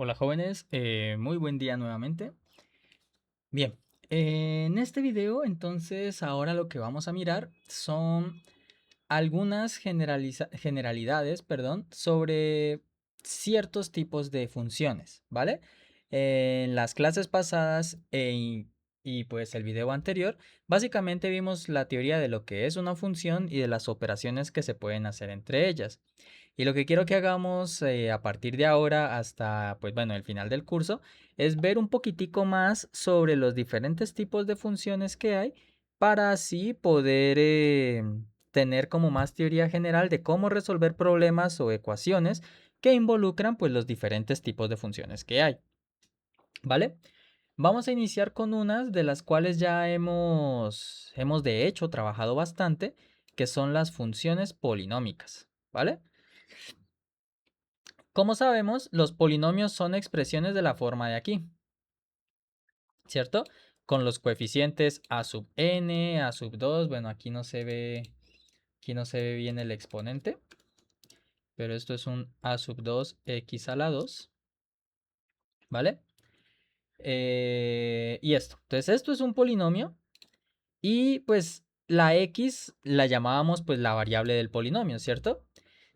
Hola jóvenes, muy buen día nuevamente. Bien, en este video entonces ahora lo que vamos a mirar son algunas generalidades, perdón, sobre ciertos tipos de funciones, ¿vale? En las clases pasadas y pues el video anterior, básicamente vimos la teoría de lo que es una función y de las operaciones que se pueden hacer entre ellas. Y lo que quiero que hagamos a partir de ahora hasta, pues bueno, el final del curso, es ver un poquitico más sobre los diferentes tipos de funciones que hay para así poder tener como más teoría general de cómo resolver problemas o ecuaciones que involucran pues los diferentes tipos de funciones que hay, ¿vale? Vamos a iniciar con unas de las cuales ya hemos de hecho trabajado bastante, que son las funciones polinómicas, ¿vale? Como sabemos, los polinomios son expresiones de la forma de aquí, ¿cierto? Con los coeficientes a sub n, a sub 2, bueno, aquí no se ve bien el exponente, pero esto es un a sub 2 x a la 2, ¿vale? Y esto, entonces esto es un polinomio y pues la x la llamábamos pues la variable del polinomio, ¿cierto?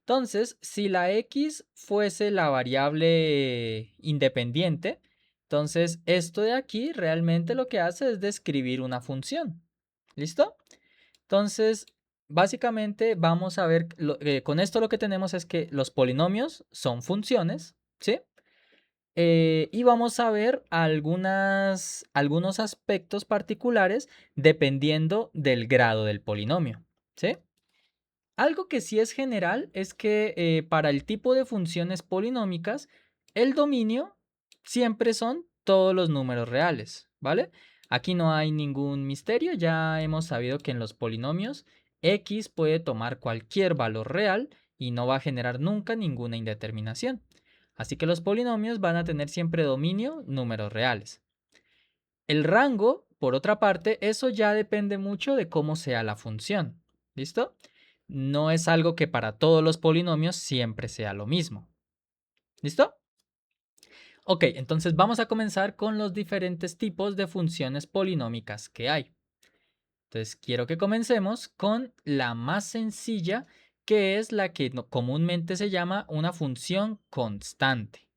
Entonces, si la x fuese la variable independiente, entonces esto de aquí realmente lo que hace es describir una función. ¿Listo? Entonces, básicamente vamos a ver, con esto lo que tenemos es que los polinomios son funciones, ¿sí? Y vamos a ver algunos aspectos particulares dependiendo del grado del polinomio, ¿sí? Algo que sí es general es que para el tipo de funciones polinómicas, el dominio siempre son todos los números reales, ¿vale? Aquí no hay ningún misterio, ya hemos sabido que en los polinomios x puede tomar cualquier valor real y no va a generar nunca ninguna indeterminación. Así que los polinomios van a tener siempre dominio números reales. El rango, por otra parte, eso ya depende mucho de cómo sea la función. ¿Listo? No es algo que para todos los polinomios siempre sea lo mismo. ¿Listo? Ok, entonces vamos a comenzar con los diferentes tipos de funciones polinómicas que hay. Entonces quiero que comencemos con la más sencilla, que es la que comúnmente se llama una función constante,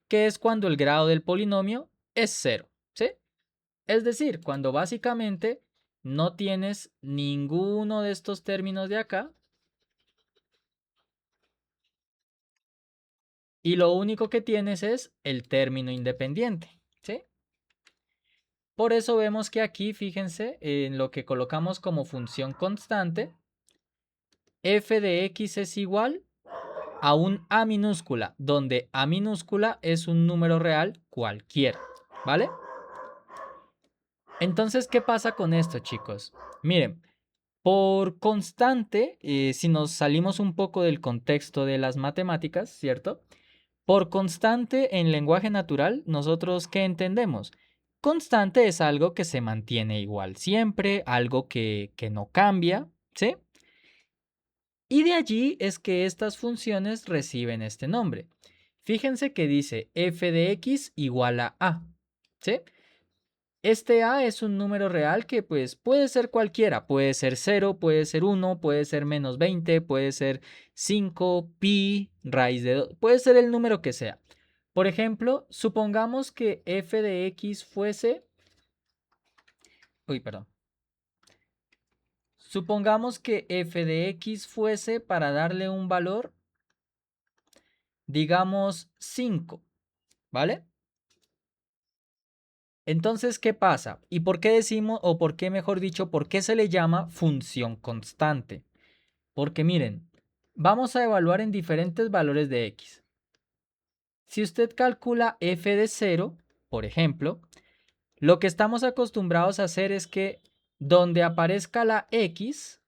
que es cuando el grado del polinomio es cero, ¿sí? Es decir, cuando básicamente no tienes ninguno de estos términos de acá y lo único que tienes es el término independiente, ¿sí? Por eso vemos que aquí, fíjense, en lo que colocamos como función constante, f de x es igual a un a minúscula, donde a minúscula es un número real cualquiera, ¿vale? Entonces, ¿qué pasa con esto, chicos? Miren, por constante, si nos salimos un poco del contexto de las matemáticas, ¿cierto? Por constante en lenguaje natural, nosotros ¿qué entendemos? Constante es algo que se mantiene igual siempre, algo que no cambia, ¿sí? Y de allí es que estas funciones reciben este nombre. Fíjense que dice f de x igual a, ¿sí? Este a es un número real que pues puede ser cualquiera, puede ser 0, puede ser 1, puede ser -20, puede ser 5, pi, raíz de 2, puede ser el número que sea. Por ejemplo, supongamos que f de x fuese, perdón. Supongamos que f de x fuese para darle un valor, digamos 5, ¿vale? Entonces, ¿qué pasa? ¿Y por qué decimos, o por qué, mejor dicho, por qué se le llama función constante? Porque miren, vamos a evaluar en diferentes valores de x. Si usted calcula f de 0, por ejemplo, lo que estamos acostumbrados a hacer es que donde aparezca la x,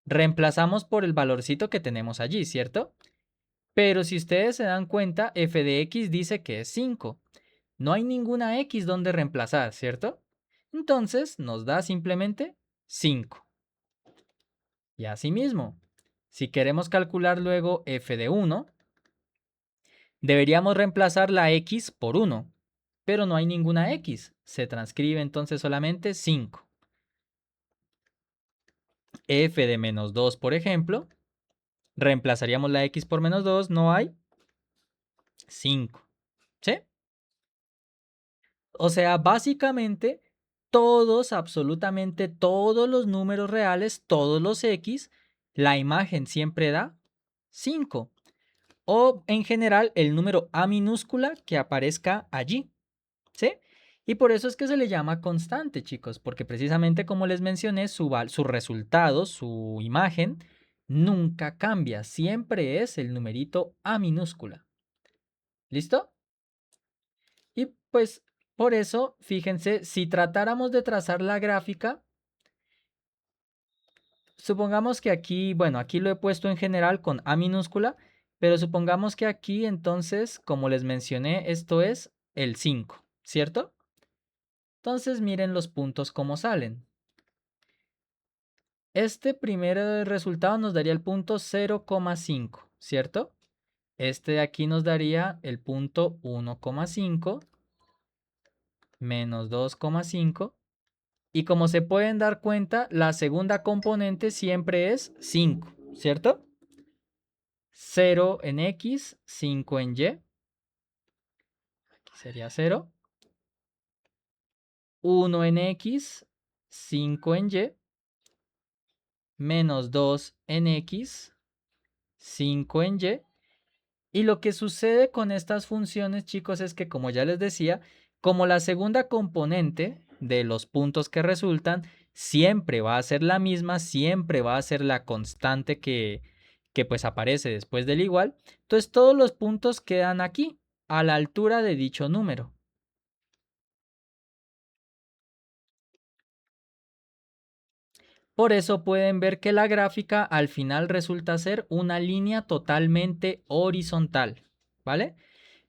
reemplazamos por el valorcito que tenemos allí, ¿cierto? Pero si ustedes se dan cuenta, f de x dice que es 5. No hay ninguna x donde reemplazar, ¿cierto? Entonces nos da simplemente 5. Y asimismo, si queremos calcular luego f de 1, Deberíamos reemplazar la x por 1, pero no hay ninguna x. Se transcribe entonces solamente 5. F de menos 2, por ejemplo, reemplazaríamos la x por menos 2, no hay 5. ¿Sí? O sea, básicamente todos, absolutamente todos los números reales, todos los x, la imagen siempre da 5. O en general el número a minúscula que aparezca allí. ¿Sí? Y por eso es que se le llama constante, chicos, porque precisamente como les mencioné, su resultado, su imagen, nunca cambia, siempre es el numerito a minúscula. ¿Listo? Y pues por eso, fíjense, si tratáramos de trazar la gráfica, supongamos que aquí, bueno, aquí lo he puesto en general con A minúscula, pero supongamos que aquí entonces, como les mencioné, esto es el 5, ¿cierto? Entonces miren los puntos como salen. Este primer resultado nos daría el punto 0,5, ¿cierto? Este de aquí nos daría el punto 1,5 menos 2,5. Y como se pueden dar cuenta, la segunda componente siempre es 5, ¿cierto? 0 en X, 5 en Y. Aquí sería 0. 1 en X, 5 en Y. Menos 2 en X, 5 en Y. Y lo que sucede con estas funciones, chicos, es que como ya les decía, como la segunda componente de los puntos que resultan siempre va a ser la misma, siempre va a ser la constante que pues aparece después del igual, entonces todos los puntos quedan aquí, a la altura de dicho número. Por eso pueden ver que la gráfica al final resulta ser una línea totalmente horizontal, ¿vale?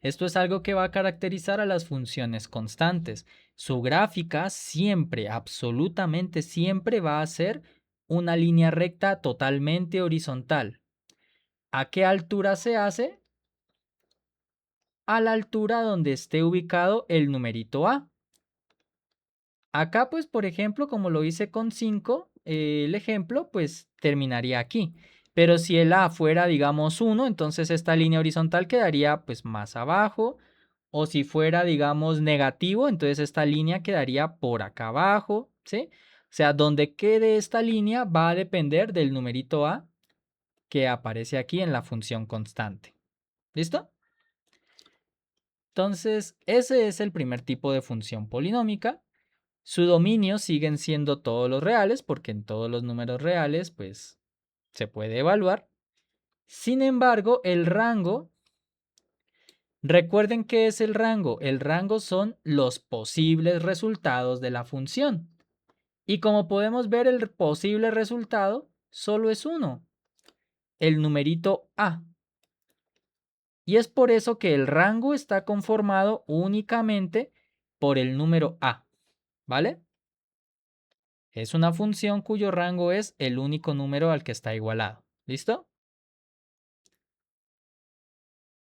Esto es algo que va a caracterizar a las funciones constantes. Su gráfica siempre, absolutamente siempre va a ser una línea recta totalmente horizontal. ¿A qué altura se hace? A la altura donde esté ubicado el numerito A. Acá, pues, por ejemplo, como lo hice con 5, el ejemplo, pues, terminaría aquí. Pero si el A fuera, digamos, 1, entonces esta línea horizontal quedaría, pues, más abajo. O si fuera, digamos, negativo, entonces esta línea quedaría por acá abajo, ¿sí? O sea, donde quede esta línea va a depender del numerito A que aparece aquí en la función constante. ¿Listo? Entonces, ese es el primer tipo de función polinómica. Su dominio siguen siendo todos los reales, porque en todos los números reales, pues, se puede evaluar. Sin embargo, el rango, recuerden qué es el rango. El rango son los posibles resultados de la función. Y como podemos ver, el posible resultado solo es uno, el numerito A. Y es por eso que el rango está conformado únicamente por el número A, ¿vale? Es una función cuyo rango es el único número al que está igualado. ¿Listo?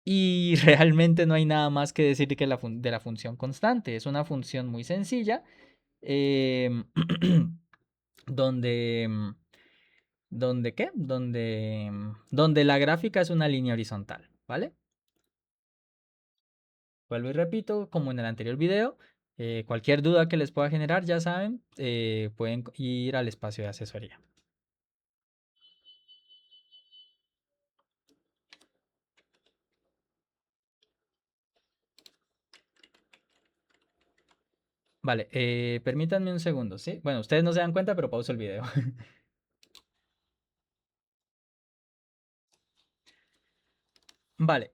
Y realmente no hay nada más que decir que de la función constante. Es una función muy sencilla em, donde, ¿donde qué? Donde la gráfica es una línea horizontal, ¿vale? Vuelvo y repito, como en el anterior video, cualquier duda que les pueda generar, ya saben, pueden ir al espacio de asesoría. Vale, permítanme un segundo, ¿sí? Bueno, ustedes no se dan cuenta, pero pauso el video. Vale.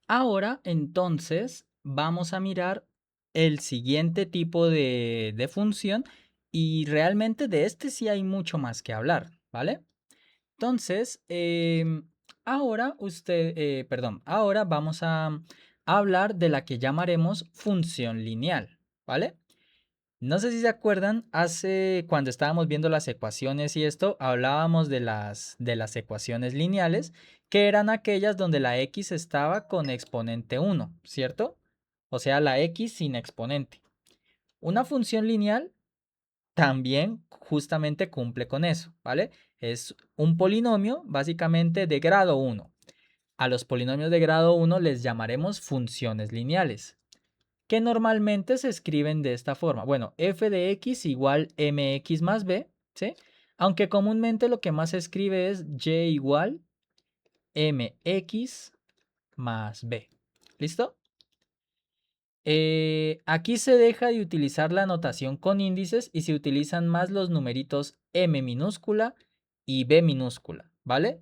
Ahora, entonces, vamos a mirar el siguiente tipo de función y realmente de este sí hay mucho más que hablar, ¿vale? Entonces, ahora vamos a hablar de la que llamaremos función lineal, ¿vale? No sé si se acuerdan, hace cuando estábamos viendo las ecuaciones y esto, hablábamos de las ecuaciones lineales que eran aquellas donde la x estaba con exponente 1, ¿cierto? O sea, la x sin exponente. Una función lineal también justamente cumple con eso, ¿vale? Es un polinomio básicamente de grado 1. A los polinomios de grado 1 les llamaremos funciones lineales, que normalmente se escriben de esta forma. Bueno, f de x igual mx más b, ¿sí? Aunque comúnmente lo que más se escribe es y igual mx más b. ¿Listo? Aquí se deja de utilizar la notación con índices y se utilizan más los numeritos m minúscula y b minúscula, ¿vale?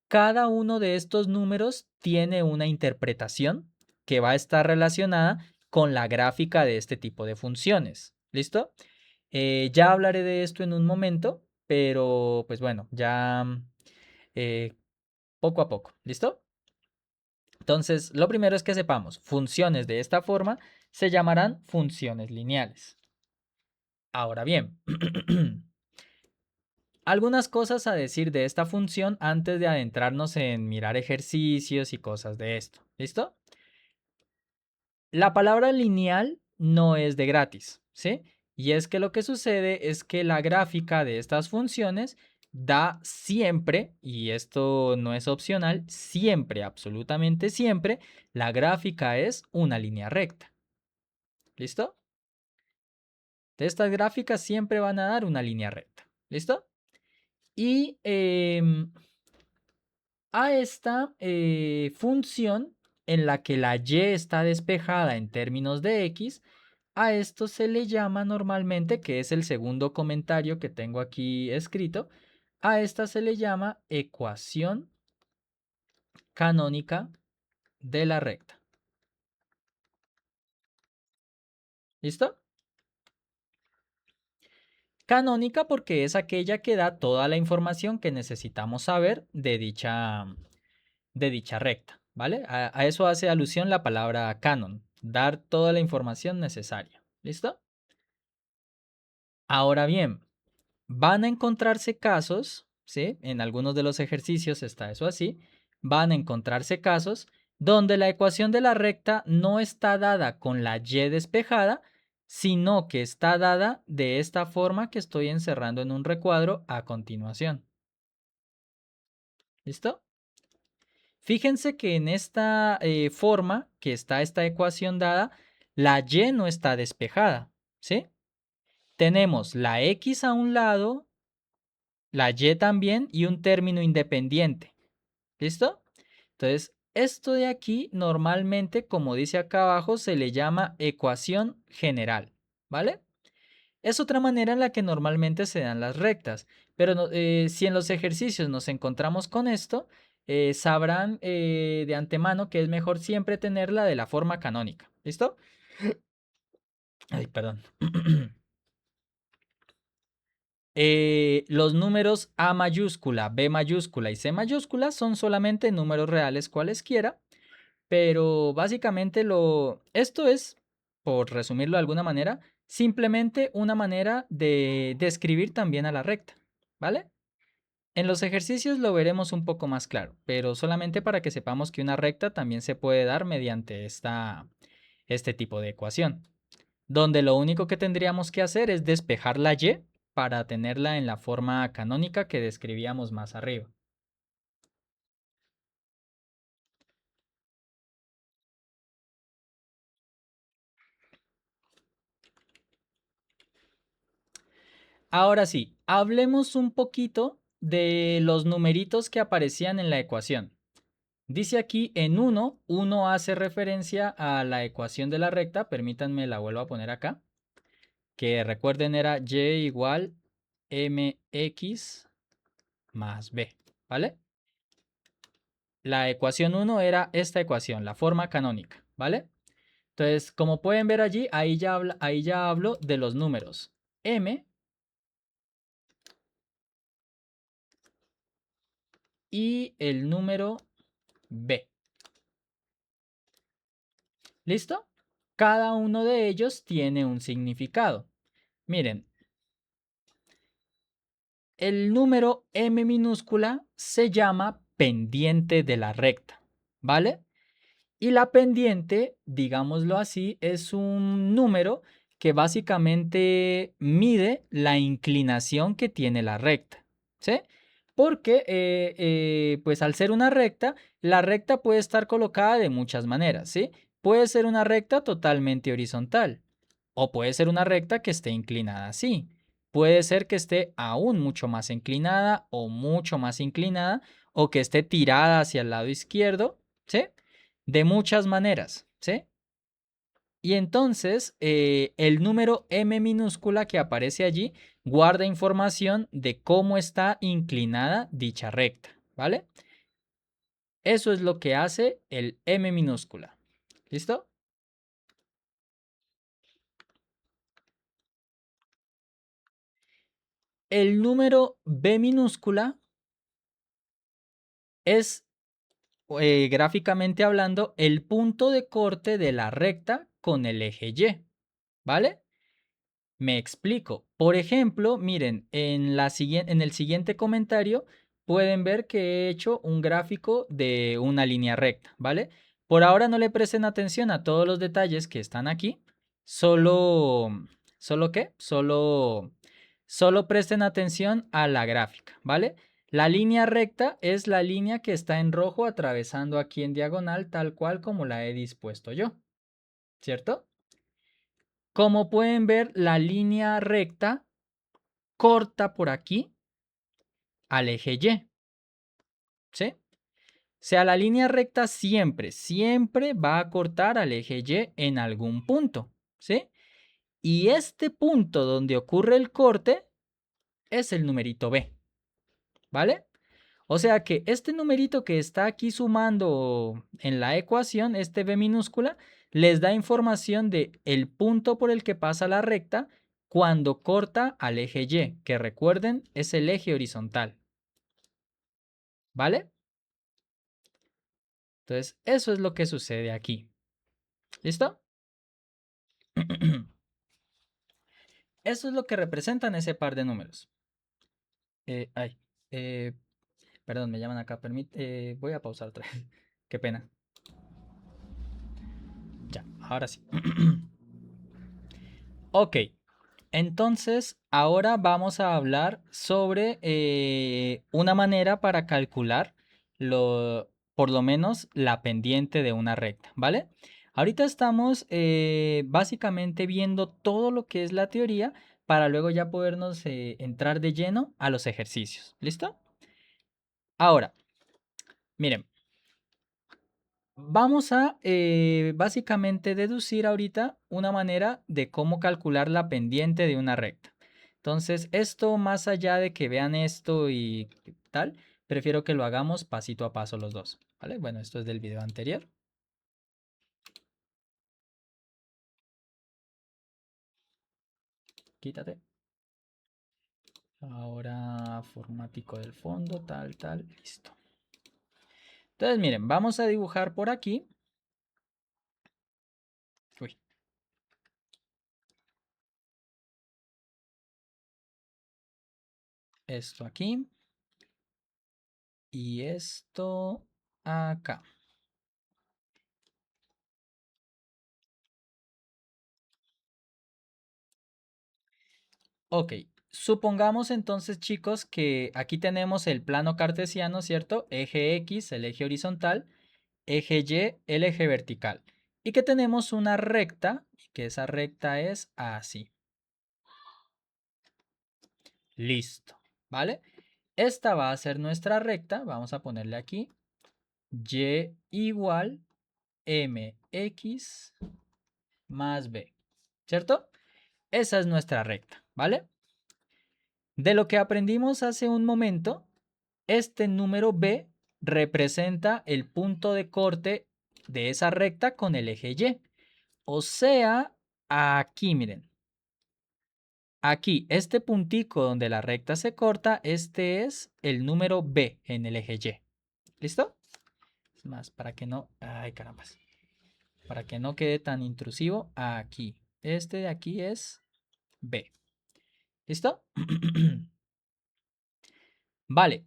Cada uno de estos números tiene una interpretación que va a estar relacionada con la gráfica de este tipo de funciones. ¿Listo? Ya hablaré de esto en un momento, pero pues bueno, ya eh, poco a poco. ¿Listo? Entonces, lo primero es que sepamos, funciones de esta forma se llamarán funciones lineales. Ahora bien, algunas cosas a decir de esta función antes de adentrarnos en mirar ejercicios y cosas de esto. ¿Listo? La palabra lineal no es de gratis, ¿sí? Y es que lo que sucede es que la gráfica de estas funciones da siempre, y esto no es opcional, siempre, absolutamente siempre, la gráfica es una línea recta. ¿Listo? De estas gráficas siempre van a dar una línea recta. ¿Listo? Y a esta función en la que la y está despejada en términos de x, a esto se le llama normalmente, que es el segundo comentario que tengo aquí escrito, a esta se le llama ecuación canónica de la recta. ¿Listo? Canónica porque es aquella que da toda la información que necesitamos saber de dicha recta, ¿vale? A eso hace alusión la palabra canon, dar toda la información necesaria. ¿Listo? Ahora bien, van a encontrarse casos, ¿sí? En algunos de los ejercicios está eso así, van a encontrarse casos donde la ecuación de la recta no está dada con la y despejada, sino que está dada de esta forma que estoy encerrando en un recuadro a continuación. ¿Listo? Fíjense que en esta forma que está esta ecuación dada, la y no está despejada, ¿sí? Tenemos la x a un lado, la y también y un término independiente. ¿Listo? Entonces, esto de aquí normalmente, como dice acá abajo, se le llama ecuación general, ¿vale? Es otra manera en la que normalmente se dan las rectas, pero si en los ejercicios nos encontramos con esto, sabrán de antemano que es mejor siempre tenerla de la forma canónica. ¿Listo? Ay, perdón. Los números A mayúscula, B mayúscula y C mayúscula son solamente números reales cualesquiera, pero básicamente esto es, por resumirlo de alguna manera, simplemente una manera de describir también a la recta, ¿vale? En los ejercicios lo veremos un poco más claro, pero solamente para que sepamos que una recta también se puede dar mediante este tipo de ecuación, donde lo único que tendríamos que hacer es despejar la y para tenerla en la forma canónica que describíamos más arriba. Ahora sí, hablemos un poquito de los numeritos que aparecían en la ecuación. Dice aquí en 1 hace referencia a la ecuación de la recta, permítanme la vuelvo a poner acá, que recuerden era y igual mx más b, ¿vale? La ecuación 1 era esta ecuación, la forma canónica, ¿vale? Entonces, como pueden ver allí, ahí ya hablo de los números m y el número b. ¿Listo? Cada uno de ellos tiene un significado. Miren, el número m minúscula se llama pendiente de la recta, ¿vale? Y la pendiente, digámoslo así, es un número que básicamente mide la inclinación que tiene la recta, ¿sí? Porque, pues al ser una recta, la recta puede estar colocada de muchas maneras, ¿sí? Puede ser una recta totalmente horizontal o puede ser una recta que esté inclinada así. Puede ser que esté aún mucho más inclinada o mucho más inclinada o que esté tirada hacia el lado izquierdo, ¿sí? De muchas maneras, ¿sí? Y entonces el número m minúscula que aparece allí guarda información de cómo está inclinada dicha recta, ¿vale? Eso es lo que hace el m minúscula. ¿Listo? El número b minúscula es, gráficamente hablando, el punto de corte de la recta con el eje Y, ¿vale? Me explico. Por ejemplo, miren, en el siguiente comentario pueden ver que he hecho un gráfico de una línea recta, ¿vale? Por ahora no le presten atención a todos los detalles que están aquí. Solo, ¿solo qué? Solo presten atención a la gráfica, ¿vale? La línea recta es la línea que está en rojo atravesando aquí en diagonal, tal cual como la he dispuesto yo, ¿cierto? Como pueden ver, la línea recta corta por aquí al eje Y, ¿sí? O sea, la línea recta siempre va a cortar al eje Y en algún punto, ¿sí? Y este punto donde ocurre el corte es el numerito B, ¿vale? O sea que este numerito que está aquí sumando en la ecuación, este B minúscula, les da información de el punto por el que pasa la recta cuando corta al eje Y, que recuerden es el eje horizontal, ¿vale? Entonces, eso es lo que sucede aquí. ¿Listo? Eso es lo que representan ese par de números. Ay, eh, perdón, me llaman acá. Voy a pausar otra vez. Qué pena. Ya, ahora sí. Ok, entonces ahora vamos a hablar sobre una manera para calcular por lo menos la pendiente de una recta, ¿vale? Ahorita estamos básicamente viendo todo lo que es la teoría para luego ya podernos entrar de lleno a los ejercicios. ¿Listo? Ahora, miren, vamos a básicamente deducir ahorita una manera de cómo calcular la pendiente de una recta. Entonces, esto más allá de que vean esto y tal, prefiero que lo hagamos pasito a paso los dos, ¿vale? Bueno, esto es del video anterior. Quítate. Ahora formático del fondo, tal, listo. Entonces, miren, vamos a dibujar por aquí. Uy. Esto aquí. Y esto acá. Ok, supongamos entonces, chicos, que aquí tenemos el plano cartesiano, ¿cierto? Eje X, el eje horizontal, eje Y, el eje vertical. Y que tenemos una recta, y que esa recta es así. Listo, ¿vale? Esta va a ser nuestra recta, vamos a ponerle aquí, Y igual MX más B, ¿cierto? Esa es nuestra recta, ¿vale? De lo que aprendimos hace un momento, este número B representa el punto de corte de esa recta con el eje Y. O sea, aquí, miren. Aquí, este puntico donde la recta se corta, este es el número B en el eje Y. ¿Listo? Es más, para que no... Ay, carambas. Para que no quede tan intrusivo, aquí. Este de aquí es B. ¿Listo? Vale.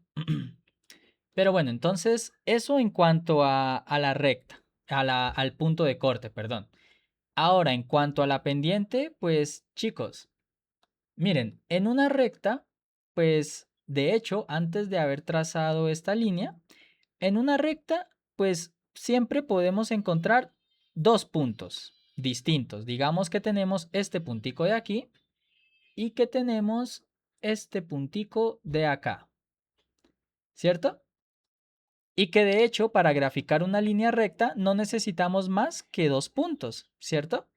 Pero bueno, entonces eso en cuanto a la recta, al punto de corte, perdón. Ahora, en cuanto a la pendiente, pues chicos, miren, en una recta, pues de hecho, antes de haber trazado esta línea, en una recta, pues siempre podemos encontrar dos puntos distintos. Digamos que tenemos este puntico de aquí y que tenemos este puntico de acá, ¿cierto? Y que de hecho para graficar una línea recta no necesitamos más que dos puntos, ¿cierto?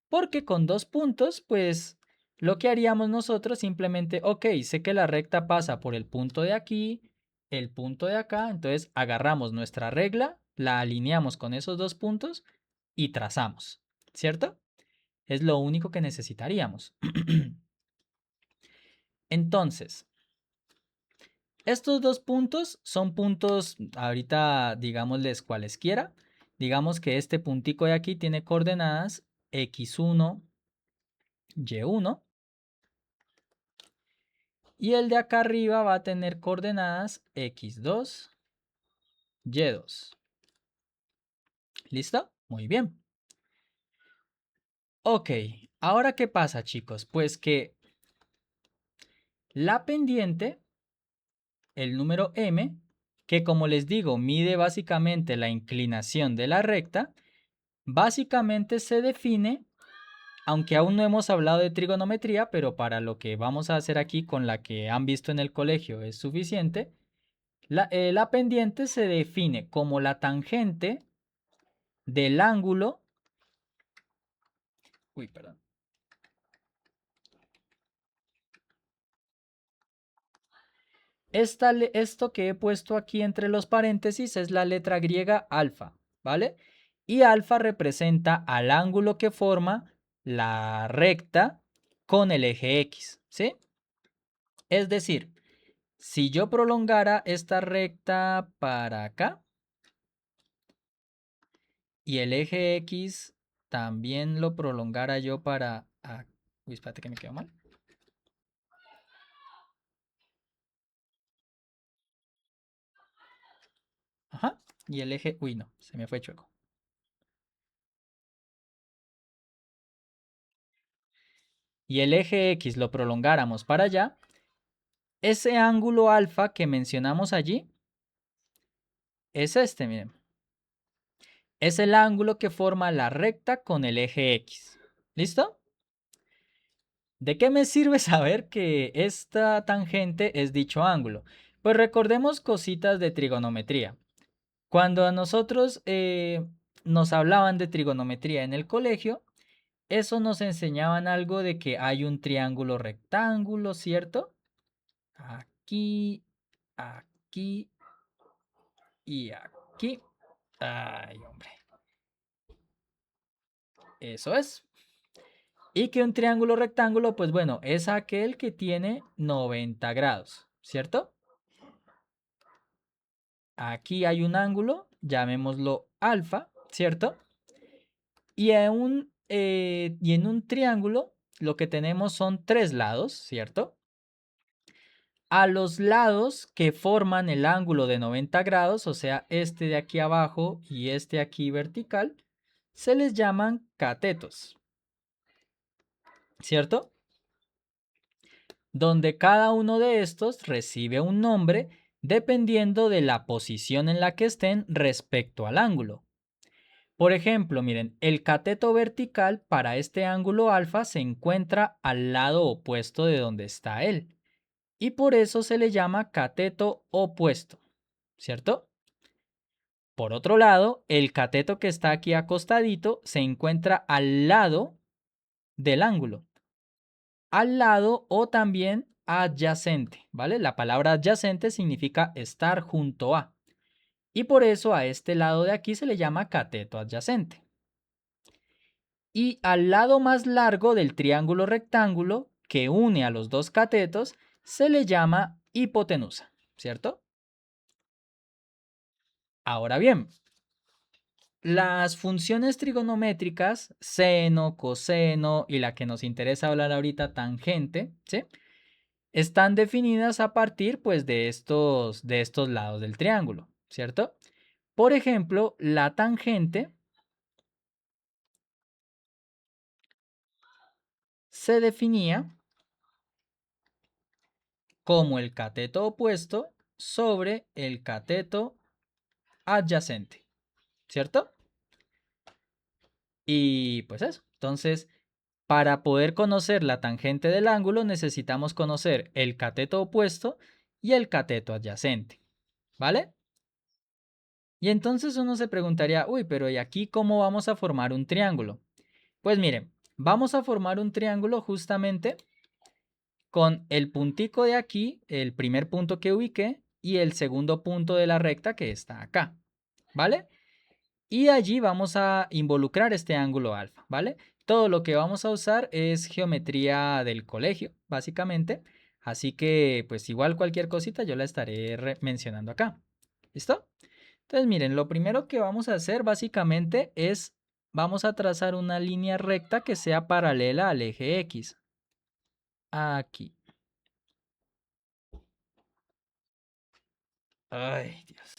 Porque con dos puntos, pues lo que haríamos nosotros simplemente, ok, sé que la recta pasa por el punto de aquí, el punto de acá, entonces agarramos nuestra regla, la alineamos con esos dos puntos y trazamos, ¿cierto? Es lo único que necesitaríamos. Entonces, estos dos puntos son puntos, ahorita digámosles cualesquiera. Digamos que este puntico de aquí tiene coordenadas x1, y1. Y el de acá arriba va a tener coordenadas x2, y2. ¿Listo? Muy bien. Ok, ahora ¿qué pasa, chicos? Pues que la pendiente, el número m, que como les digo, mide básicamente la inclinación de la recta, básicamente se define, aunque aún no hemos hablado de trigonometría, pero para lo que vamos a hacer aquí con la que han visto en el colegio es suficiente. La pendiente se define como la tangente del ángulo. Uy, perdón. Esto que he puesto aquí entre los paréntesis es la letra griega alfa, ¿vale? Y alfa representa al ángulo que forma la recta con el eje X, ¿sí? Es decir, si yo prolongara esta recta para acá y el eje X también lo prolongara yo para... Uy, espérate que me quedo mal. Ajá. Y el eje... Uy, no, se me fue chueco. Y el eje X lo prolongáramos para allá, ese ángulo alfa que mencionamos allí es este, miren. Es el ángulo que forma la recta con el eje X. ¿Listo? ¿De qué me sirve saber que esta tangente es dicho ángulo? Pues recordemos cositas de trigonometría. Cuando a nosotros nos hablaban de trigonometría en el colegio, eso nos enseñaban algo de que hay un triángulo rectángulo, ¿cierto? Aquí, aquí y aquí. Ay, hombre. Eso es. Y que un triángulo rectángulo, pues bueno, es aquel que tiene 90 grados, ¿cierto? Aquí hay un ángulo, llamémoslo alfa, ¿cierto? Y en un triángulo lo que tenemos son tres lados, ¿cierto? A los lados que forman el ángulo de 90 grados, o sea, este de aquí abajo y este aquí vertical, se les llaman catetos, ¿cierto? Donde cada uno de estos recibe un nombre dependiendo de la posición en la que estén respecto al ángulo. Por ejemplo, miren, el cateto vertical para este ángulo alfa se encuentra al lado opuesto de donde está él, y por eso se le llama cateto opuesto, ¿cierto? Por otro lado, el cateto que está aquí acostadito se encuentra al lado del ángulo, al lado o también adyacente, ¿vale? La palabra adyacente significa estar junto a, y por eso a este lado de aquí se le llama cateto adyacente. Y al lado más largo del triángulo rectángulo que une a los dos catetos se le llama hipotenusa, ¿cierto? Ahora bien, las funciones trigonométricas, seno, coseno y la que nos interesa hablar ahorita, tangente, ¿sí? están definidas a partir pues de estos lados del triángulo, ¿cierto? Por ejemplo, la tangente se definía como el cateto opuesto sobre el cateto adyacente, ¿cierto? Y pues eso. Entonces, para poder conocer la tangente del ángulo necesitamos conocer el cateto opuesto y el cateto adyacente, ¿vale? Y entonces uno se preguntaría, uy, pero ¿y aquí cómo vamos a formar un triángulo? Pues miren, vamos a formar un triángulo justamente con el puntico de aquí, el primer punto que ubiqué, y el segundo punto de la recta que está acá, ¿vale? Y allí vamos a involucrar este ángulo alfa, ¿vale? Todo lo que vamos a usar es geometría del colegio, básicamente. Así que, pues igual cualquier cosita yo la estaré mencionando acá. ¿Listo? Entonces, miren, lo primero que vamos a hacer básicamente es, vamos a trazar una línea recta que sea paralela al eje X. Aquí. Ay, Dios.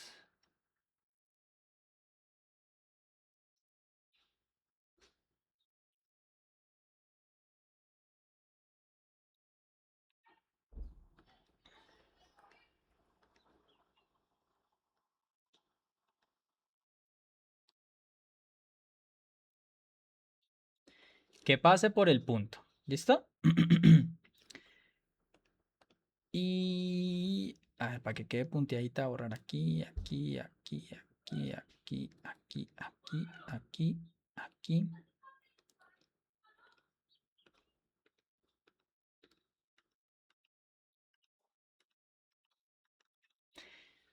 Que pase por el punto. ¿Listo? Y a ver, para que quede punteadita, borrar aquí, aquí, aquí, aquí, aquí, aquí, aquí, aquí, aquí.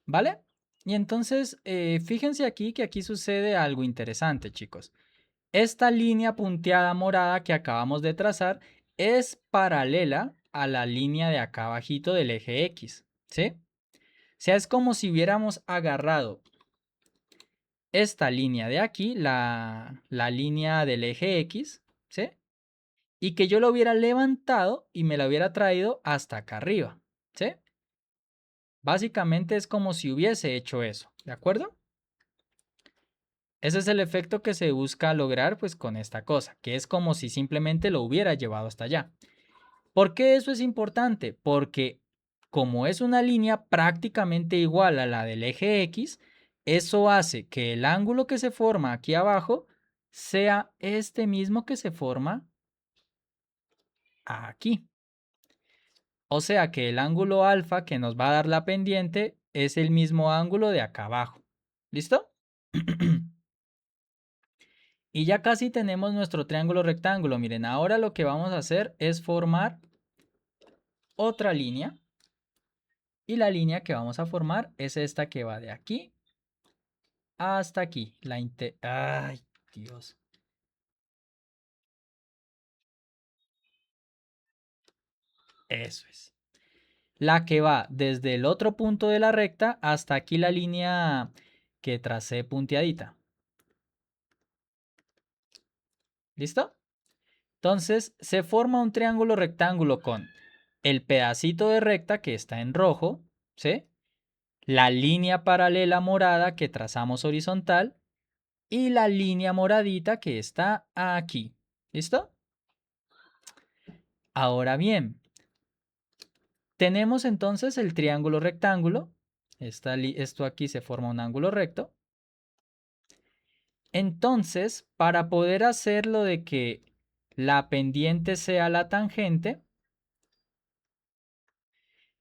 ¿Vale? Y entonces, fíjense aquí que aquí sucede algo interesante, chicos. Esta línea punteada morada que acabamos de trazar es paralela a la línea de acá abajito del eje X, ¿sí? O sea, es como si hubiéramos agarrado esta línea de aquí, la línea del eje X, ¿sí? Y que yo lo hubiera levantado y me la hubiera traído hasta acá arriba, ¿sí? Básicamente es como si hubiese hecho eso, ¿de acuerdo? Ese es el efecto que se busca lograr pues con esta cosa, que es como si simplemente lo hubiera llevado hasta allá. ¿Por qué eso es importante? Porque como es una línea prácticamente igual a la del eje X, eso hace que el ángulo que se forma aquí abajo sea este mismo que se forma aquí. O sea que el ángulo alfa que nos va a dar la pendiente es el mismo ángulo de acá abajo. ¿Listo? Y ya casi tenemos nuestro triángulo rectángulo. Miren, ahora lo que vamos a hacer es formar otra línea. Y la línea que vamos a formar es esta que va de aquí hasta aquí. Ay, Dios. Eso es. La que va desde el otro punto de la recta hasta aquí la línea que tracé punteadita. ¿Listo? Entonces se forma un triángulo rectángulo con el pedacito de recta que está en rojo, ¿sí? La línea paralela morada que trazamos horizontal y la línea moradita que está aquí. ¿Listo? Ahora bien, tenemos entonces el triángulo rectángulo. Esto aquí se forma un ángulo recto. Entonces, para poder hacerlo de que la pendiente sea la tangente,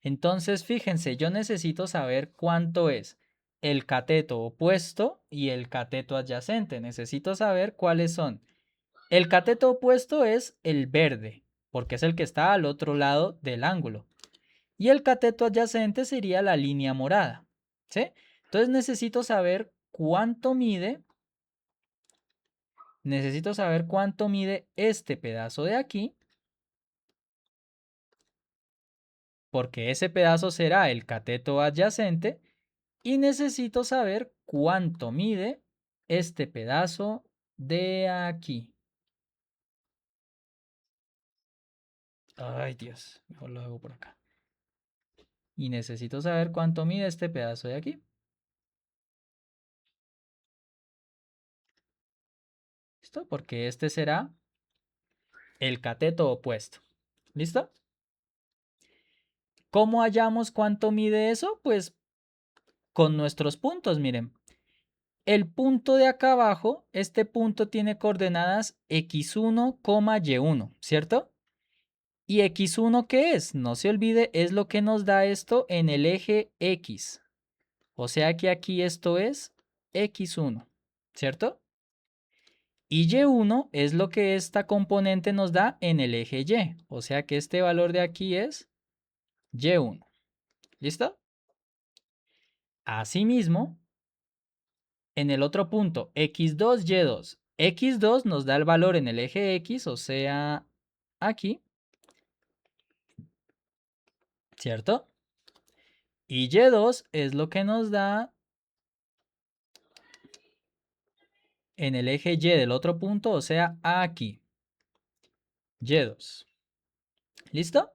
entonces fíjense, yo necesito saber cuánto es el cateto opuesto y el cateto adyacente. Necesito saber cuáles son. El cateto opuesto es el verde, porque es el que está al otro lado del ángulo. Y el cateto adyacente sería la línea morada, ¿sí? Entonces necesito saber cuánto mide este pedazo de aquí, porque ese pedazo será el cateto adyacente, y necesito saber cuánto mide este pedazo de aquí. Ay, Dios, mejor lo hago por acá. y necesito saber cuánto mide este pedazo de aquí. ¿Listo? Porque este será el cateto opuesto. ¿Listo? ¿Cómo hallamos cuánto mide eso? Pues con nuestros puntos, miren. El punto de acá abajo, este punto tiene coordenadas x1, y1, ¿cierto? ¿Y x1 qué es? No se olvide, es lo que nos da esto en el eje x. O sea que aquí esto es x1, ¿cierto? Y y1 es lo que esta componente nos da en el eje y. O sea que este valor de aquí es y1. ¿Listo? Asimismo, en el otro punto, x2, y2. x2 nos da el valor en el eje x, o sea, aquí, ¿cierto? Y y2 es lo que nos da en el eje y del otro punto, o sea, aquí, y2. ¿Listo?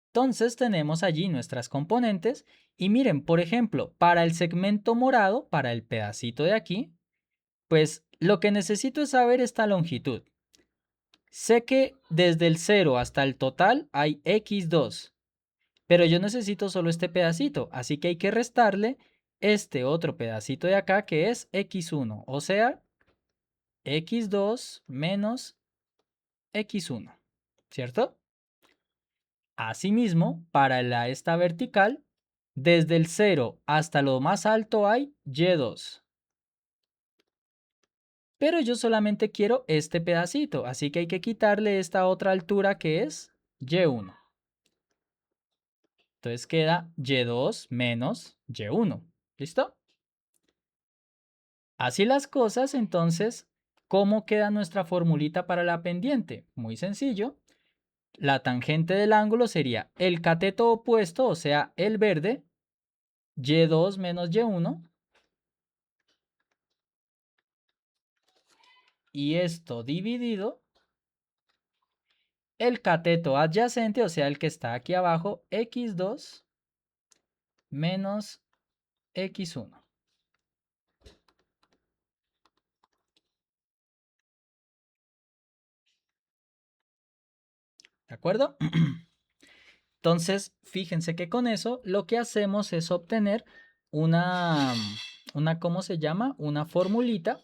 Entonces tenemos allí nuestras componentes y miren, por ejemplo, para el segmento morado, para el pedacito de aquí, pues lo que necesito es saber esta longitud. Sé que desde el 0 hasta el total hay x2, pero yo necesito solo este pedacito, así que hay que restarle este otro pedacito de acá que es x1, o sea, x2 menos x1, ¿cierto? Asimismo, para esta vertical, desde el 0 hasta lo más alto hay y2. Pero yo solamente quiero este pedacito, así que hay que quitarle esta otra altura que es y1. Entonces queda y2 menos y1. ¿Listo? Así las cosas, entonces, ¿cómo queda nuestra formulita para la pendiente? Muy sencillo. La tangente del ángulo sería el cateto opuesto, o sea, el verde, y2 menos y1. Y esto dividido el cateto adyacente, o sea, el que está aquí abajo, x2 menos x1. ¿De acuerdo? Entonces, fíjense que con eso lo que hacemos es obtener ¿cómo se llama? Una formulita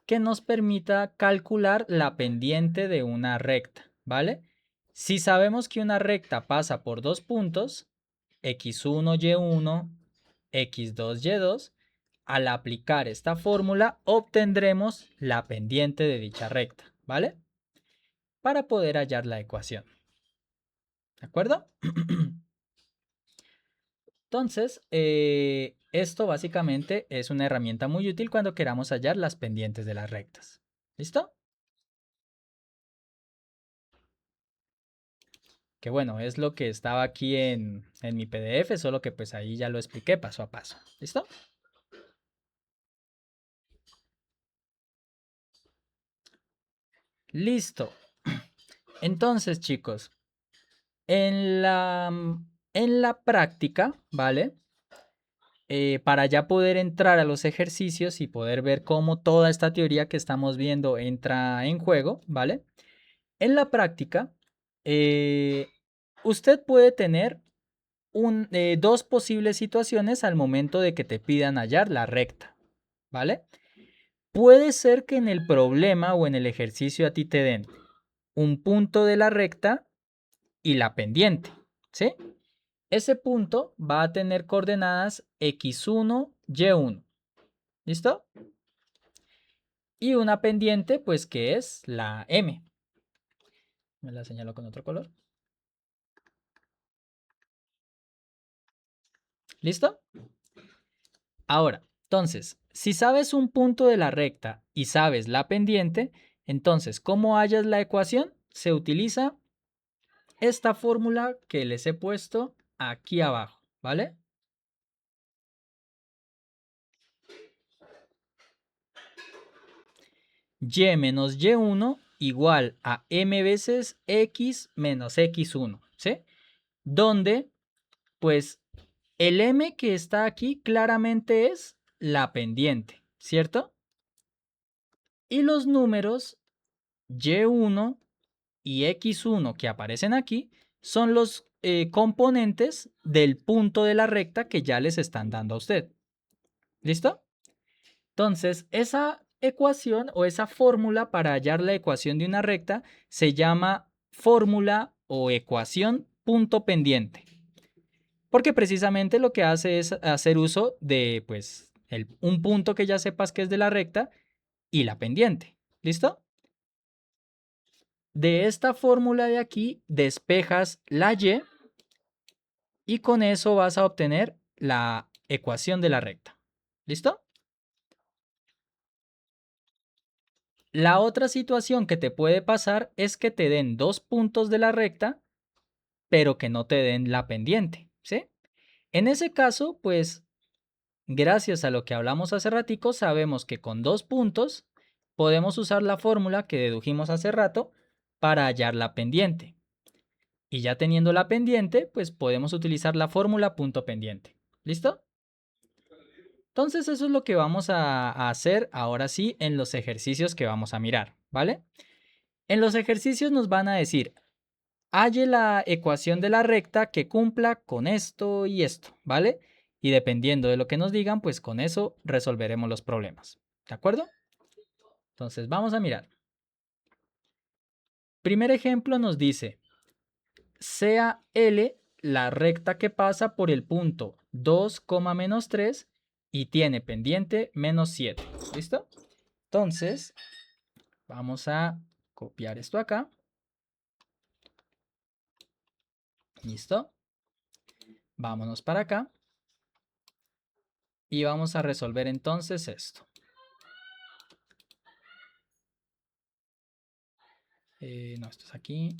que nos permita calcular la pendiente de una recta, ¿vale? Si sabemos que una recta pasa por dos puntos, x1, y1, x2, y2, al aplicar esta fórmula obtendremos la pendiente de dicha recta, ¿vale? Para poder hallar la ecuación. ¿De acuerdo? Entonces, esto básicamente es una herramienta muy útil cuando queramos hallar las pendientes de las rectas. ¿Listo? Que bueno, es lo que estaba aquí en mi PDF, solo que pues ahí ya lo expliqué paso a paso. ¿Listo? Listo. Entonces, chicos, en la práctica, ¿vale? Para ya poder entrar a los ejercicios y poder ver cómo toda esta teoría que estamos viendo entra en juego, ¿vale? En la práctica, eh, usted puede tener dos posibles situaciones al momento de que te pidan hallar la recta, ¿vale? Puede ser que en el problema o en el ejercicio a ti te den un punto de la recta y la pendiente, ¿sí? Ese punto va a tener coordenadas x1, y1, ¿listo? Y una pendiente, pues que es la m. Me la señalo con otro color. ¿Listo? Ahora, entonces, si sabes un punto de la recta y sabes la pendiente, entonces, ¿cómo hallas la ecuación? Se utiliza esta fórmula que les he puesto aquí abajo, ¿vale? Y menos y1 igual a m veces x menos x1, ¿sí? Donde pues el m que está aquí claramente es la pendiente, ¿cierto? Y los números y1 y x1 que aparecen aquí son los componentes del punto de la recta que ya les están dando a usted. ¿Listo? Entonces, esa ecuación o esa fórmula para hallar la ecuación de una recta se llama fórmula o ecuación punto pendiente. Porque precisamente lo que hace es hacer uso de pues un punto que ya sepas que es de la recta y la pendiente. ¿Listo? De esta fórmula de aquí despejas la y con eso vas a obtener la ecuación de la recta. ¿Listo? La otra situación que te puede pasar es que te den dos puntos de la recta, pero que no te den la pendiente, ¿sí? En ese caso, pues, gracias a lo que hablamos hace ratico, sabemos que con dos puntos podemos usar la fórmula que dedujimos hace rato para hallar la pendiente. Y ya teniendo la pendiente, pues podemos utilizar la fórmula punto pendiente. ¿Listo? Entonces eso es lo que vamos a hacer ahora sí en los ejercicios que vamos a mirar, ¿vale? En los ejercicios nos van a decir, halle la ecuación de la recta que cumpla con esto y esto, ¿vale? Y dependiendo de lo que nos digan, pues con eso resolveremos los problemas, ¿de acuerdo? Entonces vamos a mirar. Primer ejemplo nos dice, sea L la recta que pasa por el punto 2, menos 3 y tiene pendiente menos 7. ¿Listo? Entonces, vamos a copiar esto acá. ¿Listo? Vámonos para acá. Y vamos a resolver entonces esto. No, esto es aquí.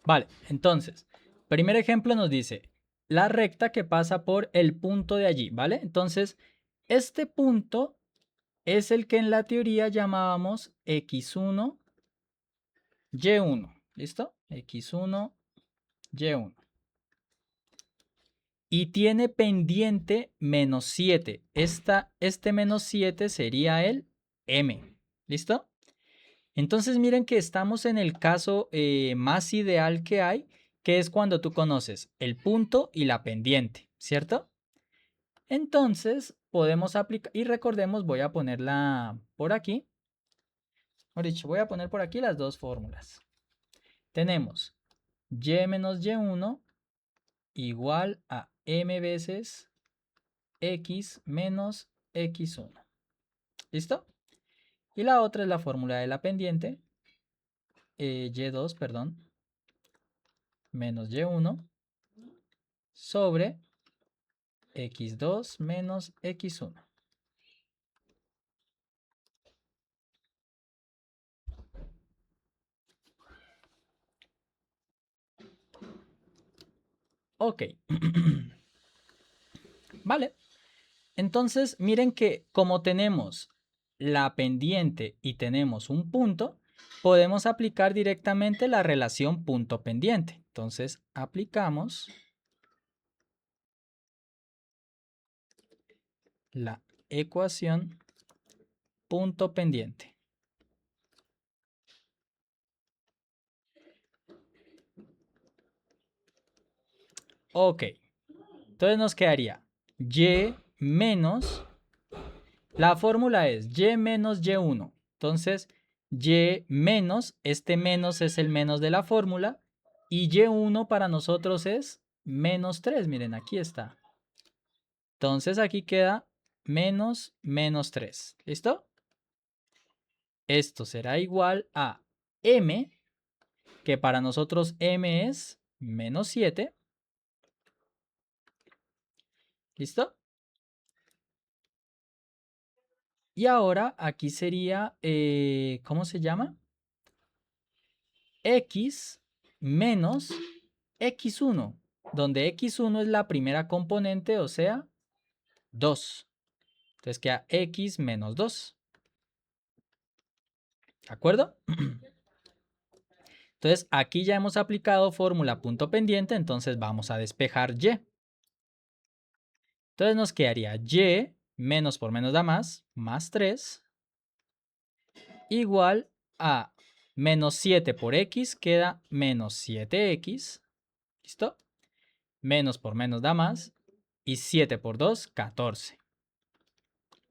Vale, entonces, primer ejemplo nos dice la recta que pasa por el punto de allí, ¿vale? Entonces, este punto es el que en la teoría llamábamos x1, y1, ¿listo? x1, y1. Y tiene pendiente menos 7. Este menos 7 sería el m, ¿listo? Entonces miren que estamos en el caso más ideal que hay, que es cuando tú conoces el punto y la pendiente, ¿cierto? Entonces podemos aplicar, y recordemos, voy a ponerla por aquí. Mejor dicho, voy a poner por aquí las dos fórmulas. Tenemos y menos y1 igual a m veces x menos x1. ¿Listo? Y la otra es la fórmula de la pendiente, y2, perdón, menos y1 sobre x2 menos x1. Ok. Vale. Entonces, miren que como tenemos la pendiente y tenemos un punto, podemos aplicar directamente la relación punto pendiente. Entonces, aplicamos la ecuación punto pendiente. Ok. Entonces nos quedaría y menos, la fórmula es y menos y1. Entonces, y menos, este menos es el menos de la fórmula, y y1 para nosotros es menos 3. Miren, aquí está. Entonces aquí queda menos menos 3. ¿Listo? Esto será igual a m, que para nosotros m es menos 7. ¿Listo? Y ahora aquí sería, ¿cómo se llama? X menos x1, donde x1 es la primera componente, o sea, 2. Entonces queda x menos 2. ¿De acuerdo? Entonces aquí ya hemos aplicado fórmula punto pendiente, entonces vamos a despejar y. Entonces nos quedaría y menos por menos da más 3, igual a menos 7 por x queda menos 7x. ¿Listo? Menos por menos da más. Y 7 por 2, 14.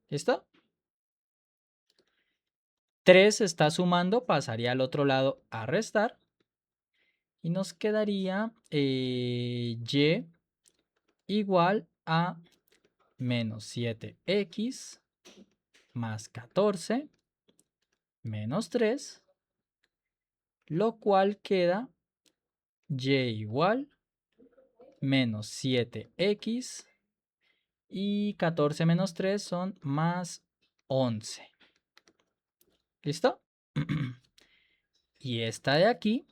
¿Listo? 3 está sumando, pasaría al otro lado a restar. Y nos quedaría y igual a menos 7x más 14 menos 3, lo cual queda y igual menos 7x y 14 menos 3 son más 11. ¿Listo? Y esta de aquí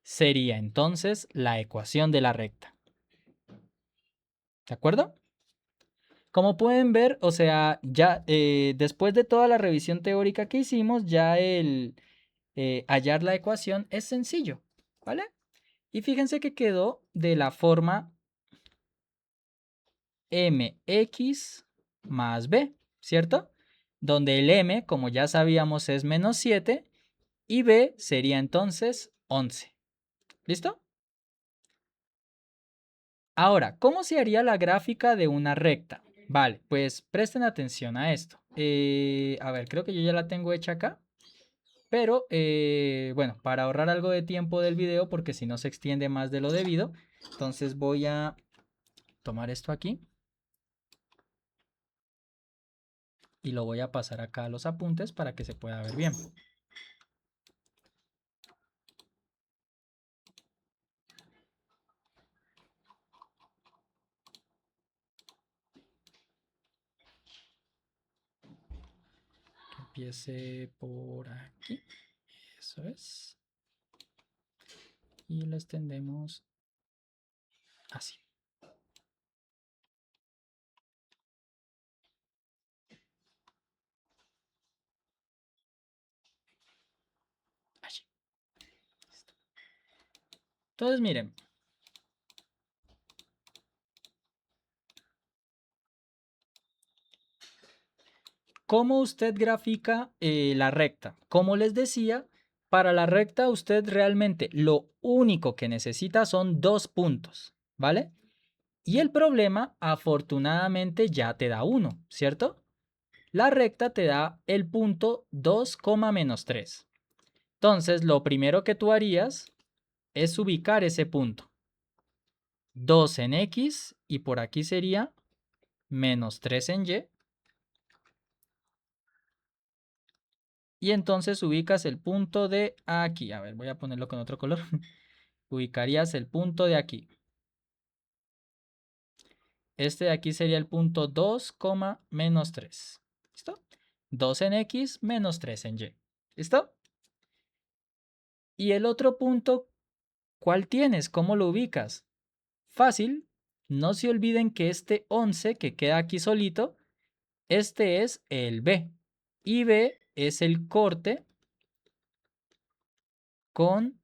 sería entonces la ecuación de la recta. ¿De acuerdo? Como pueden ver, o sea, ya después de toda la revisión teórica que hicimos, ya el hallar la ecuación es sencillo, ¿vale? Y fíjense que quedó de la forma mx más b, ¿cierto? Donde el m, como ya sabíamos, es menos 7 y b sería entonces 11. ¿Listo? Ahora, ¿cómo se haría la gráfica de una recta? Vale, pues presten atención a esto. A ver, creo que yo ya la tengo hecha acá. Pero bueno, para ahorrar algo de tiempo del video, porque si no se extiende más de lo debido, entonces voy a tomar esto aquí y lo voy a pasar acá a los apuntes para que se pueda ver bien. Que empiece por aquí, eso es. Y lo extendemos así. Allí. Entonces miren, ¿cómo usted grafica la recta? Como les decía, para la recta usted realmente lo único que necesita son 2 puntos, ¿vale? Y el problema afortunadamente ya te da 1, ¿cierto? La recta te da el punto 2, menos 3. Entonces lo primero que tú harías es ubicar ese punto. 2 en X y por aquí sería menos 3 en Y. Y entonces ubicas el punto de aquí. A ver, voy a ponerlo con otro color. Ubicarías el punto de aquí. Este de aquí sería el punto 2, menos 3. ¿Listo? 2 en X menos 3 en Y. ¿Listo? Y el otro punto, ¿cuál tienes? ¿Cómo lo ubicas? Fácil. No se olviden que este 11 que queda aquí solito, este es el B. Y B es el corte con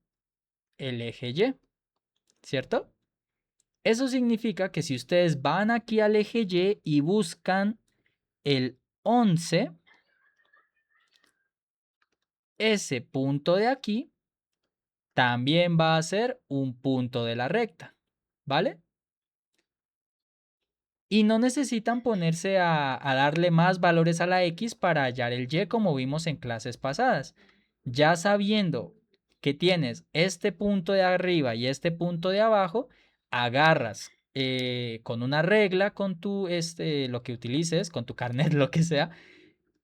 el eje Y, ¿cierto? Eso significa que si ustedes van aquí al eje Y y buscan el 11, ese punto de aquí también va a ser un punto de la recta, ¿vale? Y no necesitan ponerse a darle más valores a la X para hallar el Y como vimos en clases pasadas. Ya sabiendo que tienes este punto de arriba y este punto de abajo, agarras con una regla, con tu, lo que utilices, con tu carnet, lo que sea,